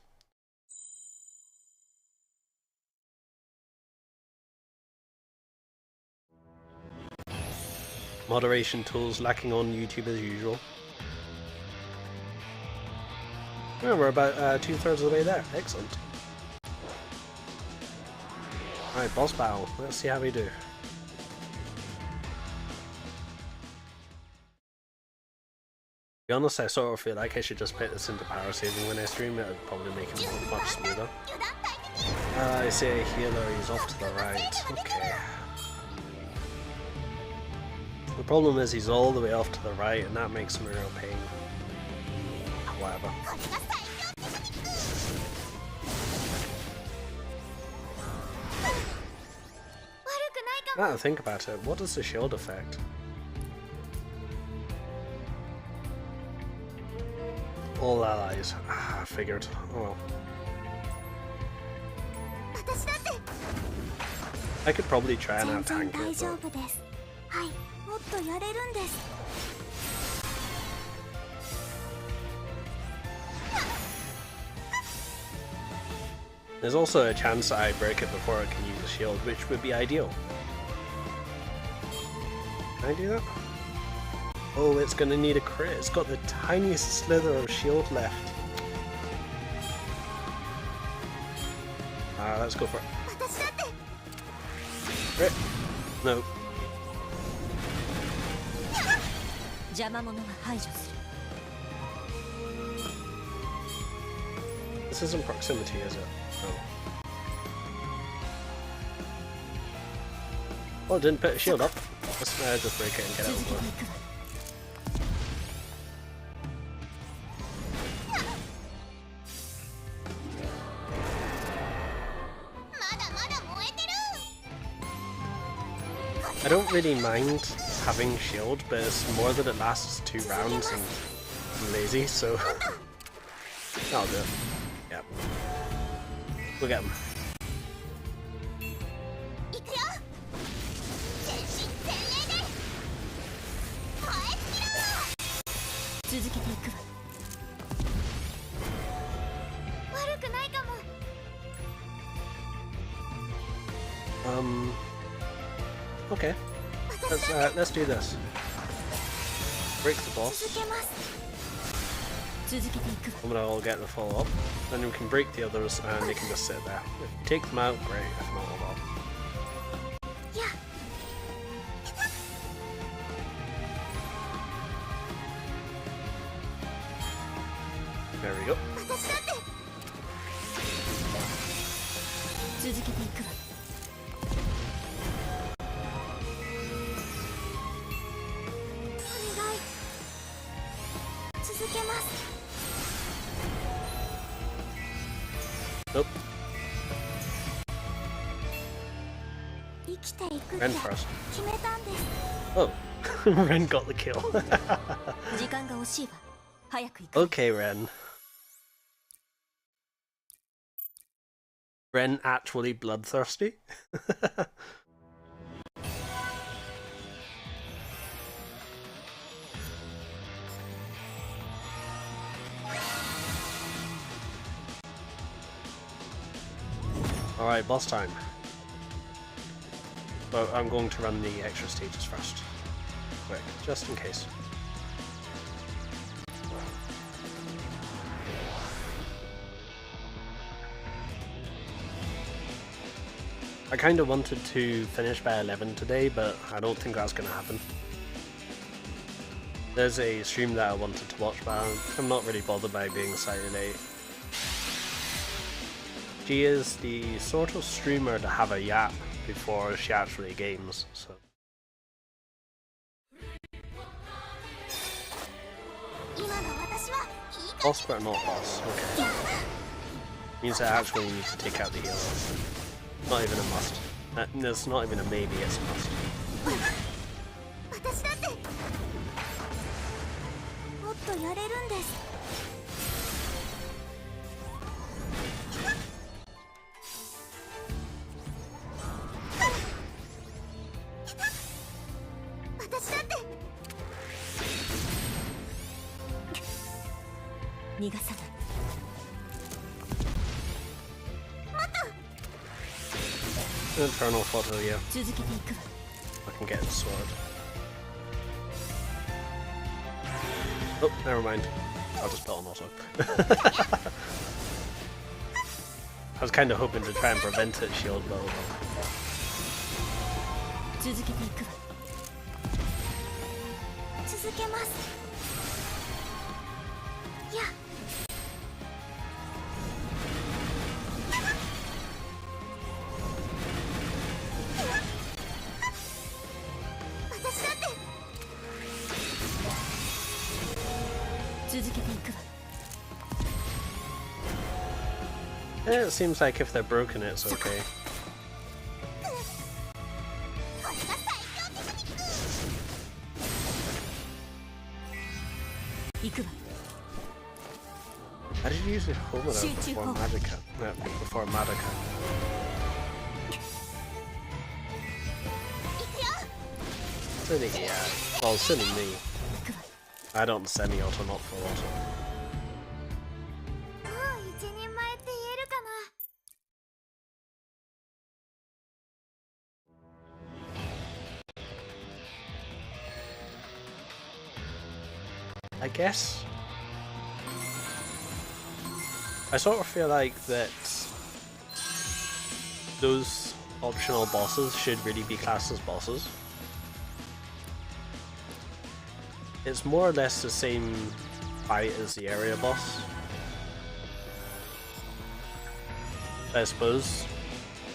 Moderation tools lacking on YouTube as usual. Well, we're about 2/3 of the way there. Excellent. Alright, boss battle. Let's see how we do. To be honest, I sort of feel like I should just put this into power saving when I stream. It would probably make it much smoother. I see a healer, he's off to the right. Okay. The problem is he's all the way off to the right, and that makes him a real pain. Whatever. Now to think about it, what does the shield affect? All allies. I figured. Oh well. I could probably try and out-tank it, but... There's also a chance that I break it before I can use the shield, which would be ideal. Can I do that? Oh, it's gonna need a crit. It's got the tiniest slither of shield left. Let's go for it. Crit. No. This isn't proximity, is it? No. Oh, it didn't put a shield up. Let's just break it and get it over with. I don't really mind having shield, but it's more that it lasts 2 rounds and I'm lazy, so I'll do it. Yep. We'll get him. Okay. Let's do this. Break the boss. I'm gonna get the follow up. Then we can break the others and they can just sit there. If you take them out, great. If not, oh well. There we go. Nope. Ren first. Oh, Ren got the kill. Okay, Ren. Ren actually bloodthirsty? Alright, boss time. But I'm going to run the extra stages first. Quick, just in case. I kinda wanted to finish by 11 today, but I don't think that's gonna happen. There's a stream that I wanted to watch, but I'm not really bothered by being slightly late. She is the sort of streamer to have a yap before she actually games, so. Boss but not boss, okay. Means I actually need to take out the healer. Not even a must. It's not even a maybe, it's a must. Infernal photo, yeah. I can get the sword. Oh, never mind. I'll just put on auto. I was kind of hoping to try and prevent it, shield, but yeah, it seems like if they're broken, it's okay. How did you use the Homura before Magica? No, before Magica. Silly, yeah. Well, silly me. I don't semi-auto, not full auto. I guess I sort of feel like that those optional bosses should really be classed as bosses. it's more or less the same fight as the area boss. I suppose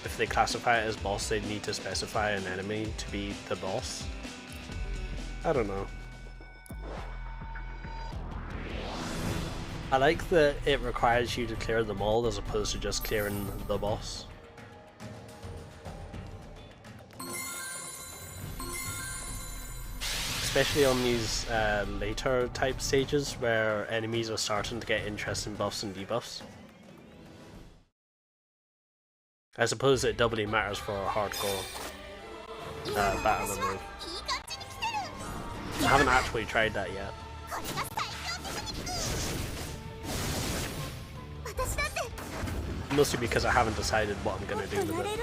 if they classify it as boss, they need to specify an enemy to be the boss. I don't know. I like that it requires you to clear them all as opposed to just clearing the boss. Especially on these later type stages where enemies are starting to get interesting buffs and debuffs. I suppose it doubly matters for a hardcore battle mode. I haven't actually tried that yet. Mostly because I haven't decided what I'm going to do with it.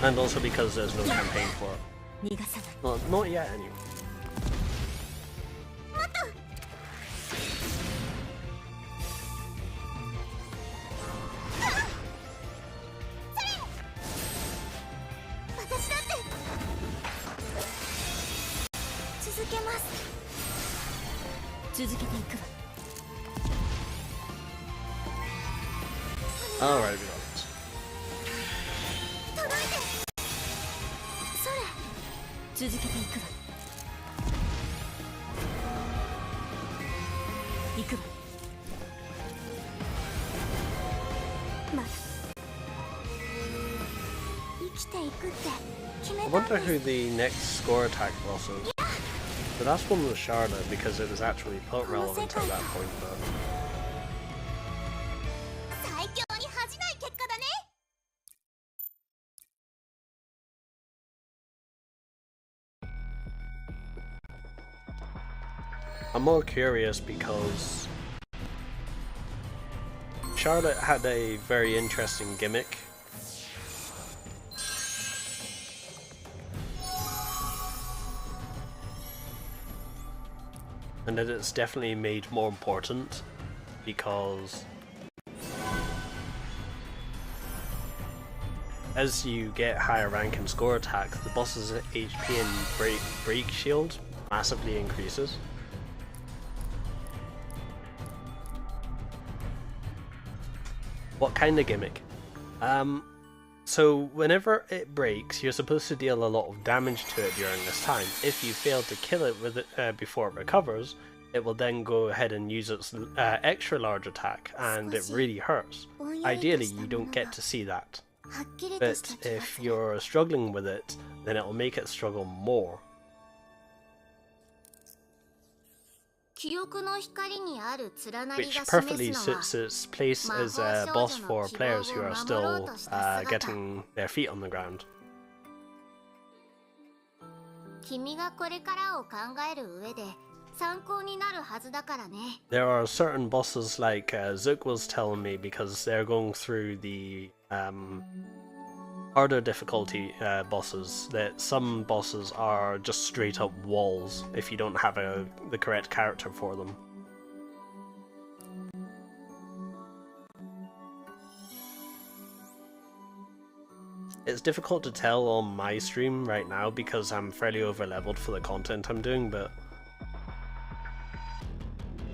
And also because there's no campaign for it. Well, not yet anyway. Alright, we got it. I wonder who the next score attack boss is. The last one was Charlotte because it was actually plot relevant at that point, but... I'm more curious because Charlotte had a very interesting gimmick. And that it's definitely made more important because as you get higher rank in score attack, the boss's HP and break shield massively increases. What kind of gimmick? So whenever it breaks, you're supposed to deal a lot of damage to it during this time. If you fail to kill it with it before it recovers, it will then go ahead and use its extra large attack, and it really hurts. Ideally, you don't get to see that. But if you're struggling with it, then it will make it struggle more. Which perfectly suits its place as a boss for players who are still getting their feet on the ground. There are certain bosses like Zook was telling me, because they're going through the harder difficulty bosses, that some bosses are just straight up walls if you don't have the correct character for them. It's difficult to tell on my stream right now because I'm fairly over leveled for the content I'm doing, but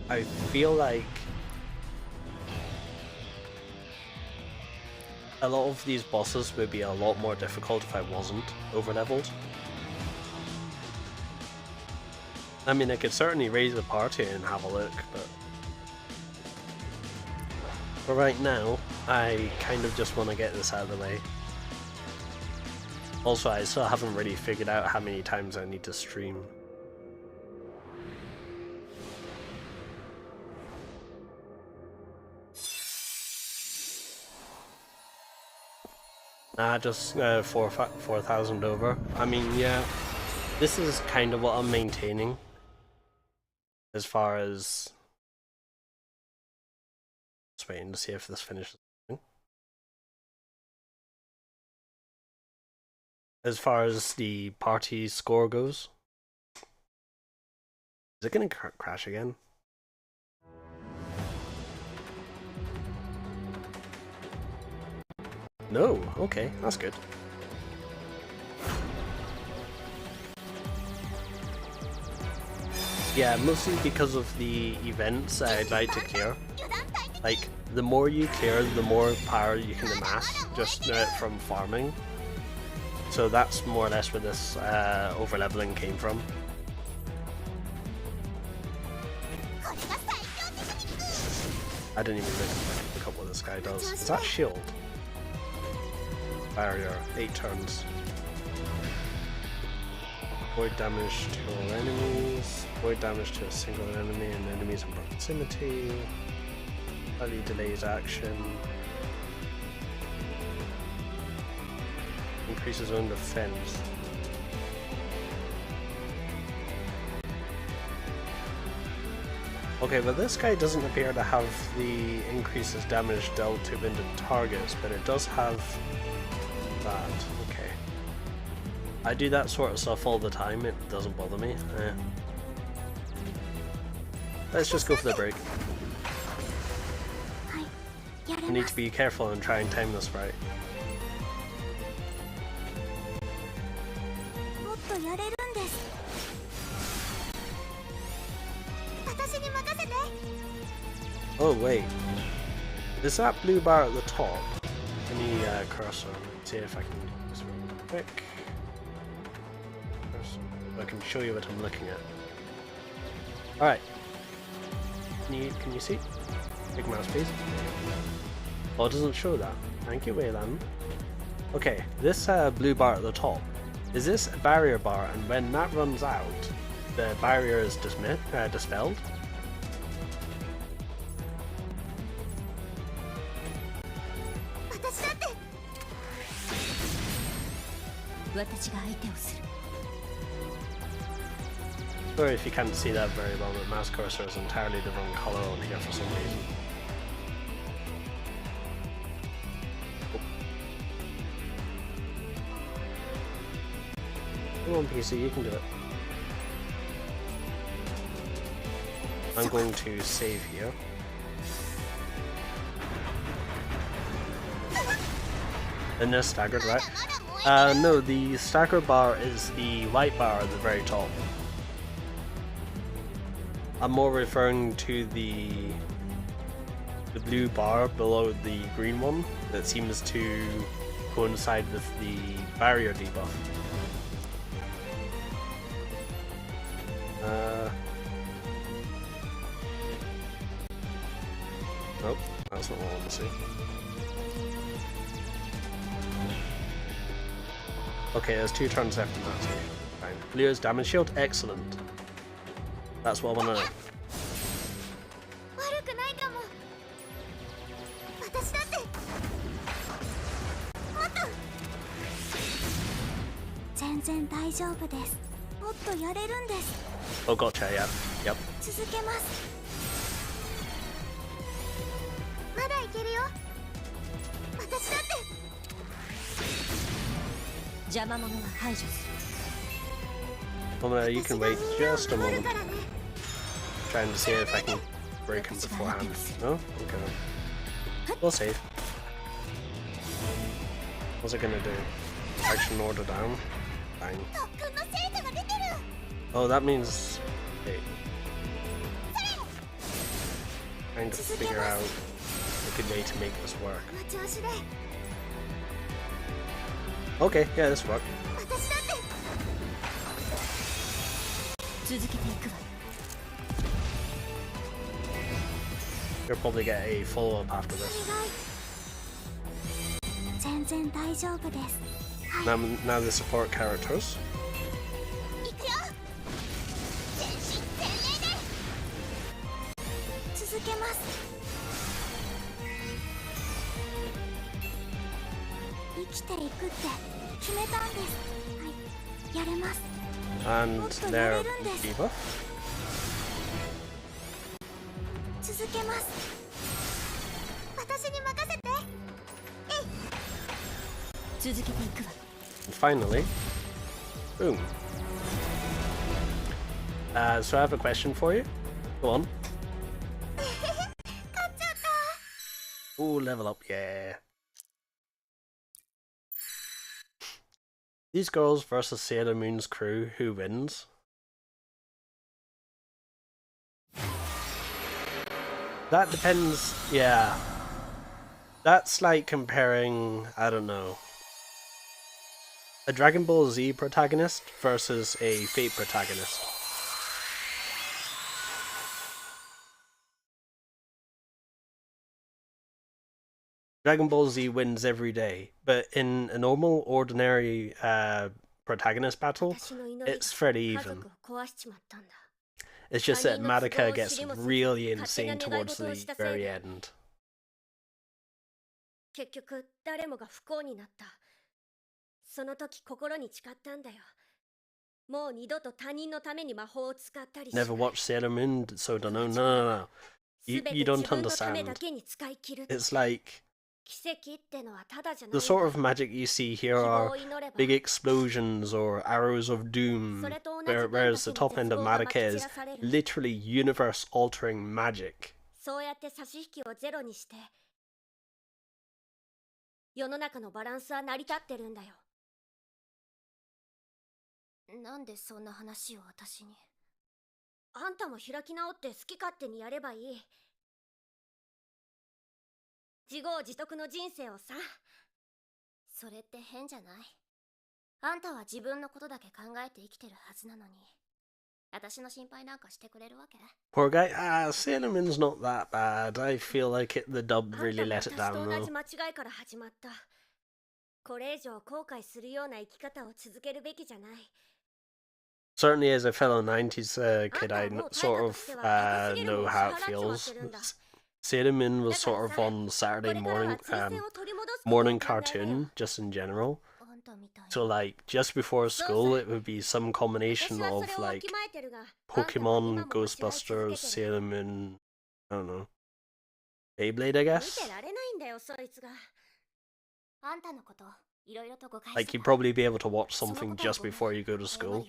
I feel like a lot of these bosses would be a lot more difficult if I wasn't over-leveled. I mean, I could certainly raise a party and have a look, but for right now, I kind of just want to get this out of the way. Also, I still haven't really figured out how many times I need to stream. Just 4,000 over. I mean, yeah, this is kind of what I'm maintaining as far as... Just waiting to see if this finishes. As far as the party score goes. Is it gonna crash again? No, okay, that's good. Yeah, mostly because of the events I'd like to clear. Like, the more you clear, the more power you can amass just from farming. So that's more or less where this overleveling came from. I didn't even look up what this guy does. Is that shield? Barrier, 8 turns. Void damage to all enemies. Void damage to a single enemy and enemies in proximity. Slightly delays action. Increases own defense. Okay, but this guy doesn't appear to have the increases damage dealt to wounded targets, but it does have that. Okay. I do that sort of stuff all the time, it doesn't bother me. Let's just go for the break. I need to be careful and try and time this right. Oh wait, is that blue bar at the top? Any cursor? Let's see if I can do this real quick. I can show you what I'm looking at. Alright. Can you see? Big mouse please. Oh, it doesn't show that. Thank you, Wayland. Okay, this blue bar at the top, is this a barrier bar, and when that runs out, the barrier is dispelled? Sorry if you can't see that very well, the mouse cursor is entirely the wrong color on here for some reason. Come on PC, you can do it. I'm going to save here. And they're staggered, right? No, the stagger bar is the white bar at the very top. I'm more referring to the blue bar below the green one that seems to coincide with the barrier debuff. Nope, that's not what I want to see. Okay, there's 2 turns left in that, so fine. Leo's damage shield, excellent. That's what I want to know. Oh, gotcha, yeah. Yep. You can wait just a moment. Trying to see if I can break him beforehand. No? Okay. We'll save. What's it gonna do? Action order down? Fine. Oh, that means... Wait. Trying to figure out a good way to make this work. Okay, yeah, this worked. You'll probably get a follow-up after this. Now the support characters. And their debuff. And finally, boom. So I have a question for you. Go on. Ooh, level up, yeah. These girls versus Sailor Moon's crew, who wins? That depends, yeah. That's like comparing, I don't know, a Dragon Ball Z protagonist versus a Fate protagonist. Dragon Ball Z wins every day, but in a normal, ordinary protagonist battle, it's fairly even. It's just that Madoka gets really insane towards the very end. 結局誰もが不幸になった。その時心に誓ったんだよ。もう二度と他人のために魔法を使ったりしない。 Never watched Sailor Moon, so don't know. No. You don't understand. It's like the sort of magic you see here are big explosions or arrows of doom, whereas the top end of Madoka is literally universe-altering magic. そうやって差し引きをゼロにして世の中のバランスは成り立ってるんだよ。なんでそんな話を私に。あんたも開き直って好き勝手にやればいい。自業自得の人生をさ。それって変じゃない？あんたは自分のことだけ考えて生きてるはずなのに、私の心配なんかしてくれるわけ？ Poor guy. Sailor Moon's not that bad. I feel like the dub really let it down though. 同じ間違いから始まった。これ以上後悔するような生き方を続けるべきじゃない。 Certainly as a fellow 90s kid, I sort of know how it feels. Sailor Moon was sort of on Saturday morning cartoon, just in general. So like, just before school, it would be some combination of like Pokemon, Ghostbusters, Sailor Moon, I don't know, Beyblade, I guess? Like, you'd probably be able to watch something just before you go to school.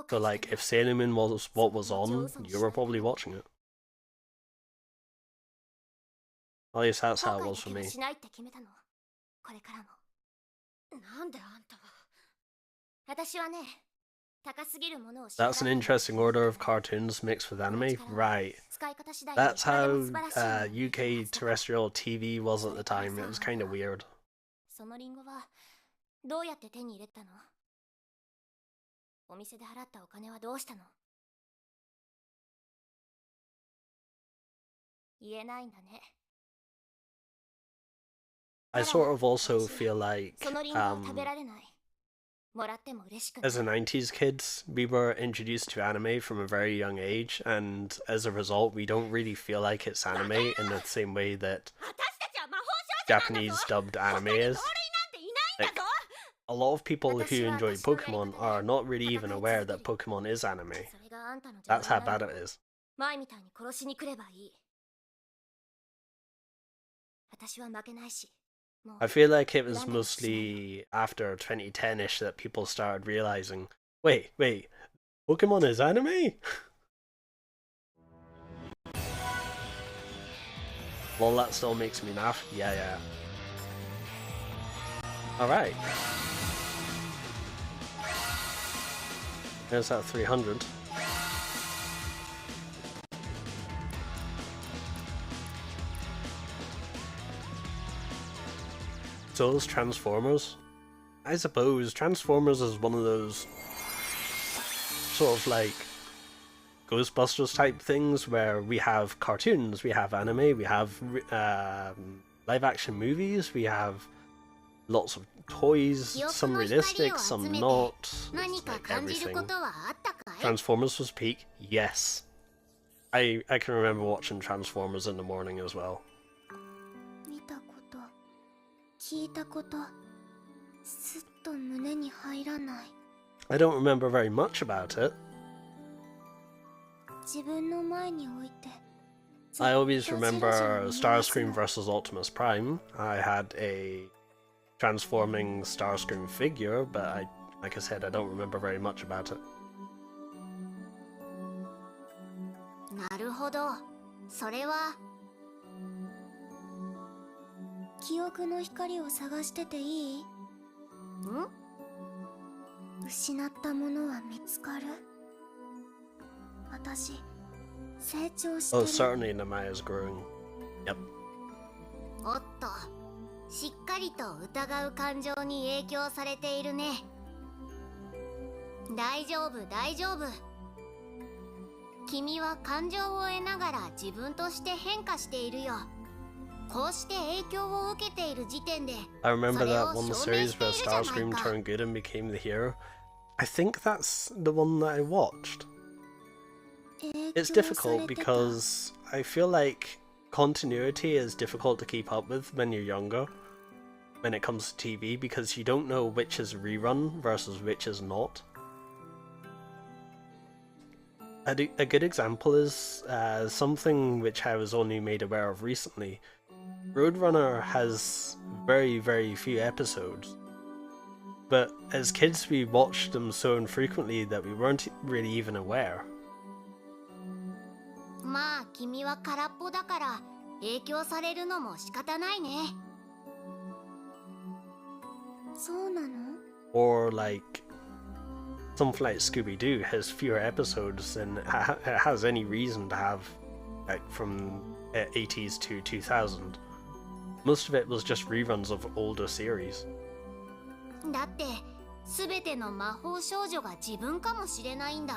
So like, if Sailor Moon was what was on, you were probably watching it. At least that's how it was for me. That's an interesting order of cartoons mixed with anime, right? That's how UK terrestrial TV was at the time. It was kind of weird. どうやって手に入れたの？お店で払ったお金はどうしたの？言えないんだね。 I sort of also feel like, as a 90s kid, we were introduced to anime from a very young age, and as a result, we don't really feel like it's anime in the same way that Japanese dubbed anime is. Like, a lot of people who enjoy Pokemon are not really even aware that Pokemon is anime. That's how bad it is. I feel like it was mostly after 2010-ish that people started realizing, wait, Pokemon is anime? Well, that still makes me laugh. Yeah. Alright. There's that 300. So those Transformers? I suppose Transformers is one of those sort of like Ghostbusters type things where we have cartoons, we have anime, we have live action movies, we have lots of toys, some realistic, some not, like everything. Transformers was peak, yes. I can remember watching Transformers in the morning as well. I don't remember very much about it. I always remember Starscream vs Optimus Prime. I had a transforming Starscream figure, but Like I said, I don't remember very much about it. なるほど。それは記憶の光を探してていい？ん？失ったものは見つかる？私、成長してる。Oh, certainly Namaya's growing. Yep. おっと、しっかりと疑う感情に影響されているね。大丈夫、大丈夫。君は感情を得ながら自分として変化しているよ。こうして影響を受けている時点で、 I remember that one series where Starscream turned good and became the hero. I think that's the one that I watched. It's difficult because I feel like continuity is difficult to keep up with when you're younger, when it comes to TV, because you don't know which is rerun versus which is not. A good example is something which I was only made aware of recently. Roadrunner has very, very few episodes, but as kids we watched them so infrequently that we weren't really even aware. まあ君は空っぽだから影響されるのも仕方ないね。そうなの？ Or like something like Scooby-Doo has fewer episodes than it has any reason to have, like from 80s to 2000. Most of it was just reruns of older series. だって全ての魔法少女が自分かもしれないんだ。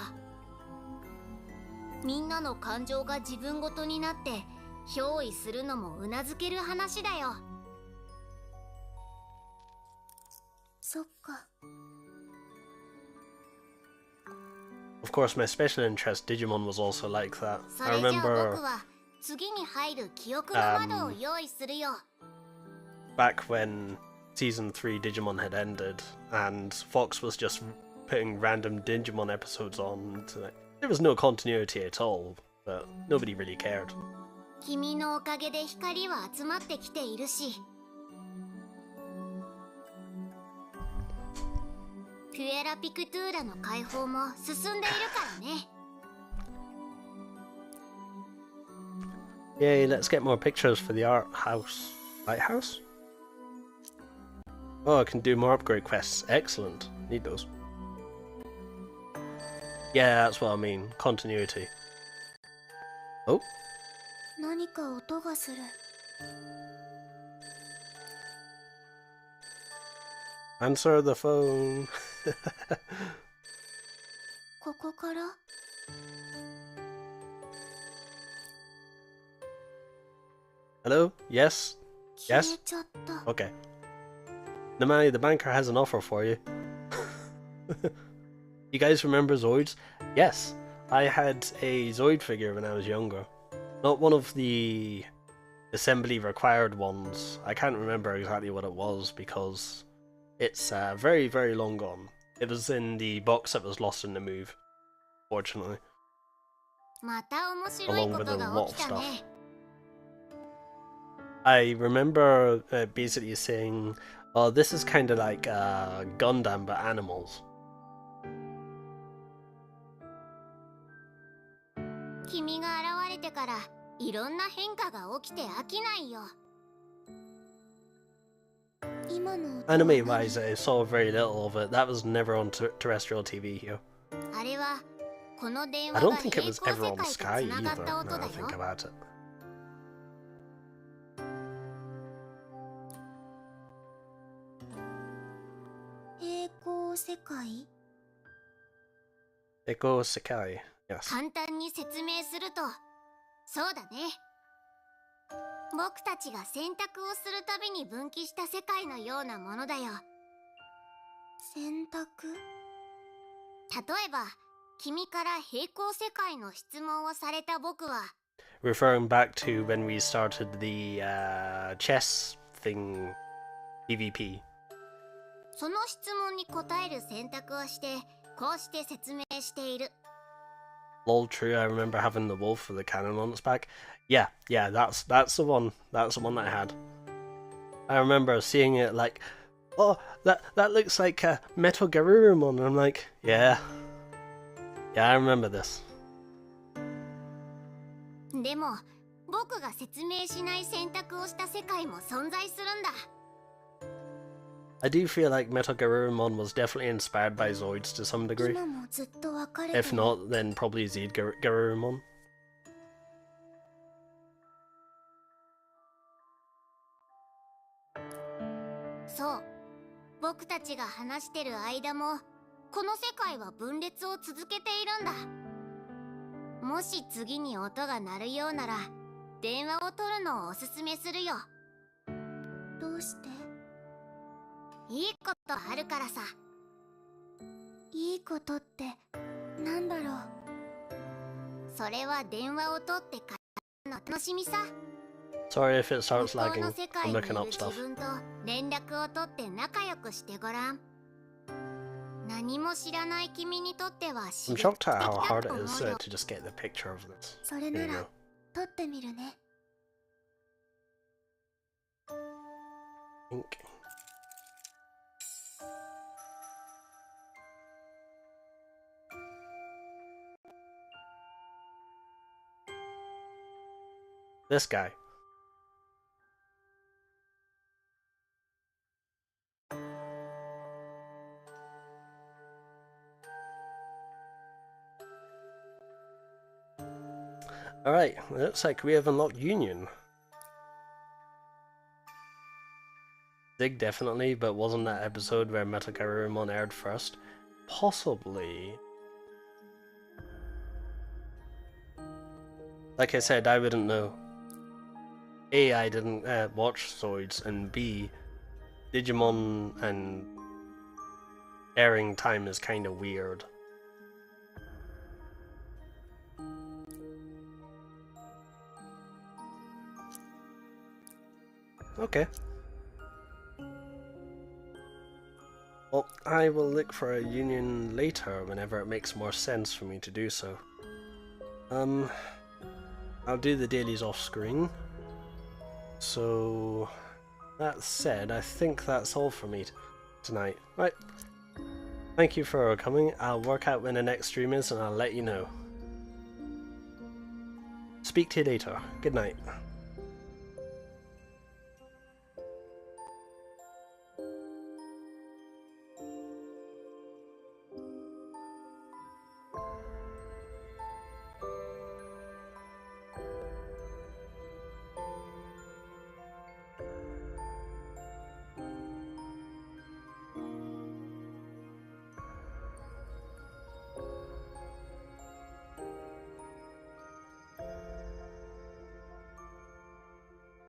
みんなの感情が自分ごとになって憑依するのもうなずける話だよ。そっか。Of course, my special interest Digimon was also like that. そ I れじゃあ remember 僕は次に入る記憶の窓を用意するよ。back when Season 3 Digimon had ended and Fox was just putting random Digimon episodes on. There was no continuity at all, but nobody really cared. 君のおかげで光は集まってきているし、ピュエラピクトゥーラの解放も進んでいるからね。Yay, let's get more pictures for the art house. Lighthouse? Oh, I can do more upgrade quests. Excellent. Need those. Yeah, that's what I mean. Continuity. Oh. 何か音がする。Answer the phone. ここから？ Hello? Yes? 消え Yes? ちゃった。 Okay. Namai, the banker has an offer for you. You guys remember Zoids? Yes. I had a Zoid figure when I was younger. Not one of the assembly required ones. I can't remember exactly what it was because it's very, very long gone. It was in the box that was lost in the move, fortunately. また面白いことが起きたね。 I remember basically saying, oh, this is kind of like Gundam but animals. 君が現れてからいろんな変化が起きて飽きないよ。 Anime wise, I saw very little of it. That was never on terrestrial TV here. あれはこの電 I 話 don't が think 平 it 行 was 世 ever on 界と Sky つなが either, った音 now だ I think よ。 about it. 平行世界？ Echo Sekai, yes. 簡単に説明すると、そうだね。僕たちが選択をするたびに分岐した世界のようなものだよ。選択？例えば、君から平行世界の質問をされた僕は、 Referring back to when we started the chess thing, PvP. その質問に答える選択をして、こうして説明している。 Lol, true, I remember having the wolf with the cannon on its back. Yeah, that's the one. That's the one that I had. I remember seeing it like oh, that looks like Metal Garurumon. I'm like, yeah, I remember this. でも僕が説明しない選択をした世界も存在するんだ。 I do feel like Metal Garurumon was definitely inspired by Zoids to some degree. 今もずっと別れて If not, then probably Zed Garurumon. そう、僕たちが話してる間もこの世界は分裂を続けているんだ。もし次に音が鳴るようなら電話を取るのをおすすめするよ。どうして？いいことあるからさ。いいことってなんだろう。それは電話を取ってからの楽しみさ。 Sorry if it starts 向こう lagging. の世界 I'm にい looking る up 自 stuff. 分と連絡を取って仲良くしてごらん。何も知らない君にとっては I'm shocked at how hard it is to just get the picture of this. それ Here な you ら go. 撮ってみるね。 Ink. This guy. Alright, looks like we have unlocked Union. Zig definitely, but wasn't that episode where Metal Garurumon aired first? Possibly. Like I said, I wouldn't know. A, I didn't watch Zoids, and B, Digimon and airing time is kind of weird. Okay. Well, I will look for a union later whenever it makes more sense for me to do so. I'll do the dailies off screen. So, that said, I think that's all for me tonight. Right. Thank you for coming. I'll work out when the next stream is and I'll let you know. Speak to you later. Good night.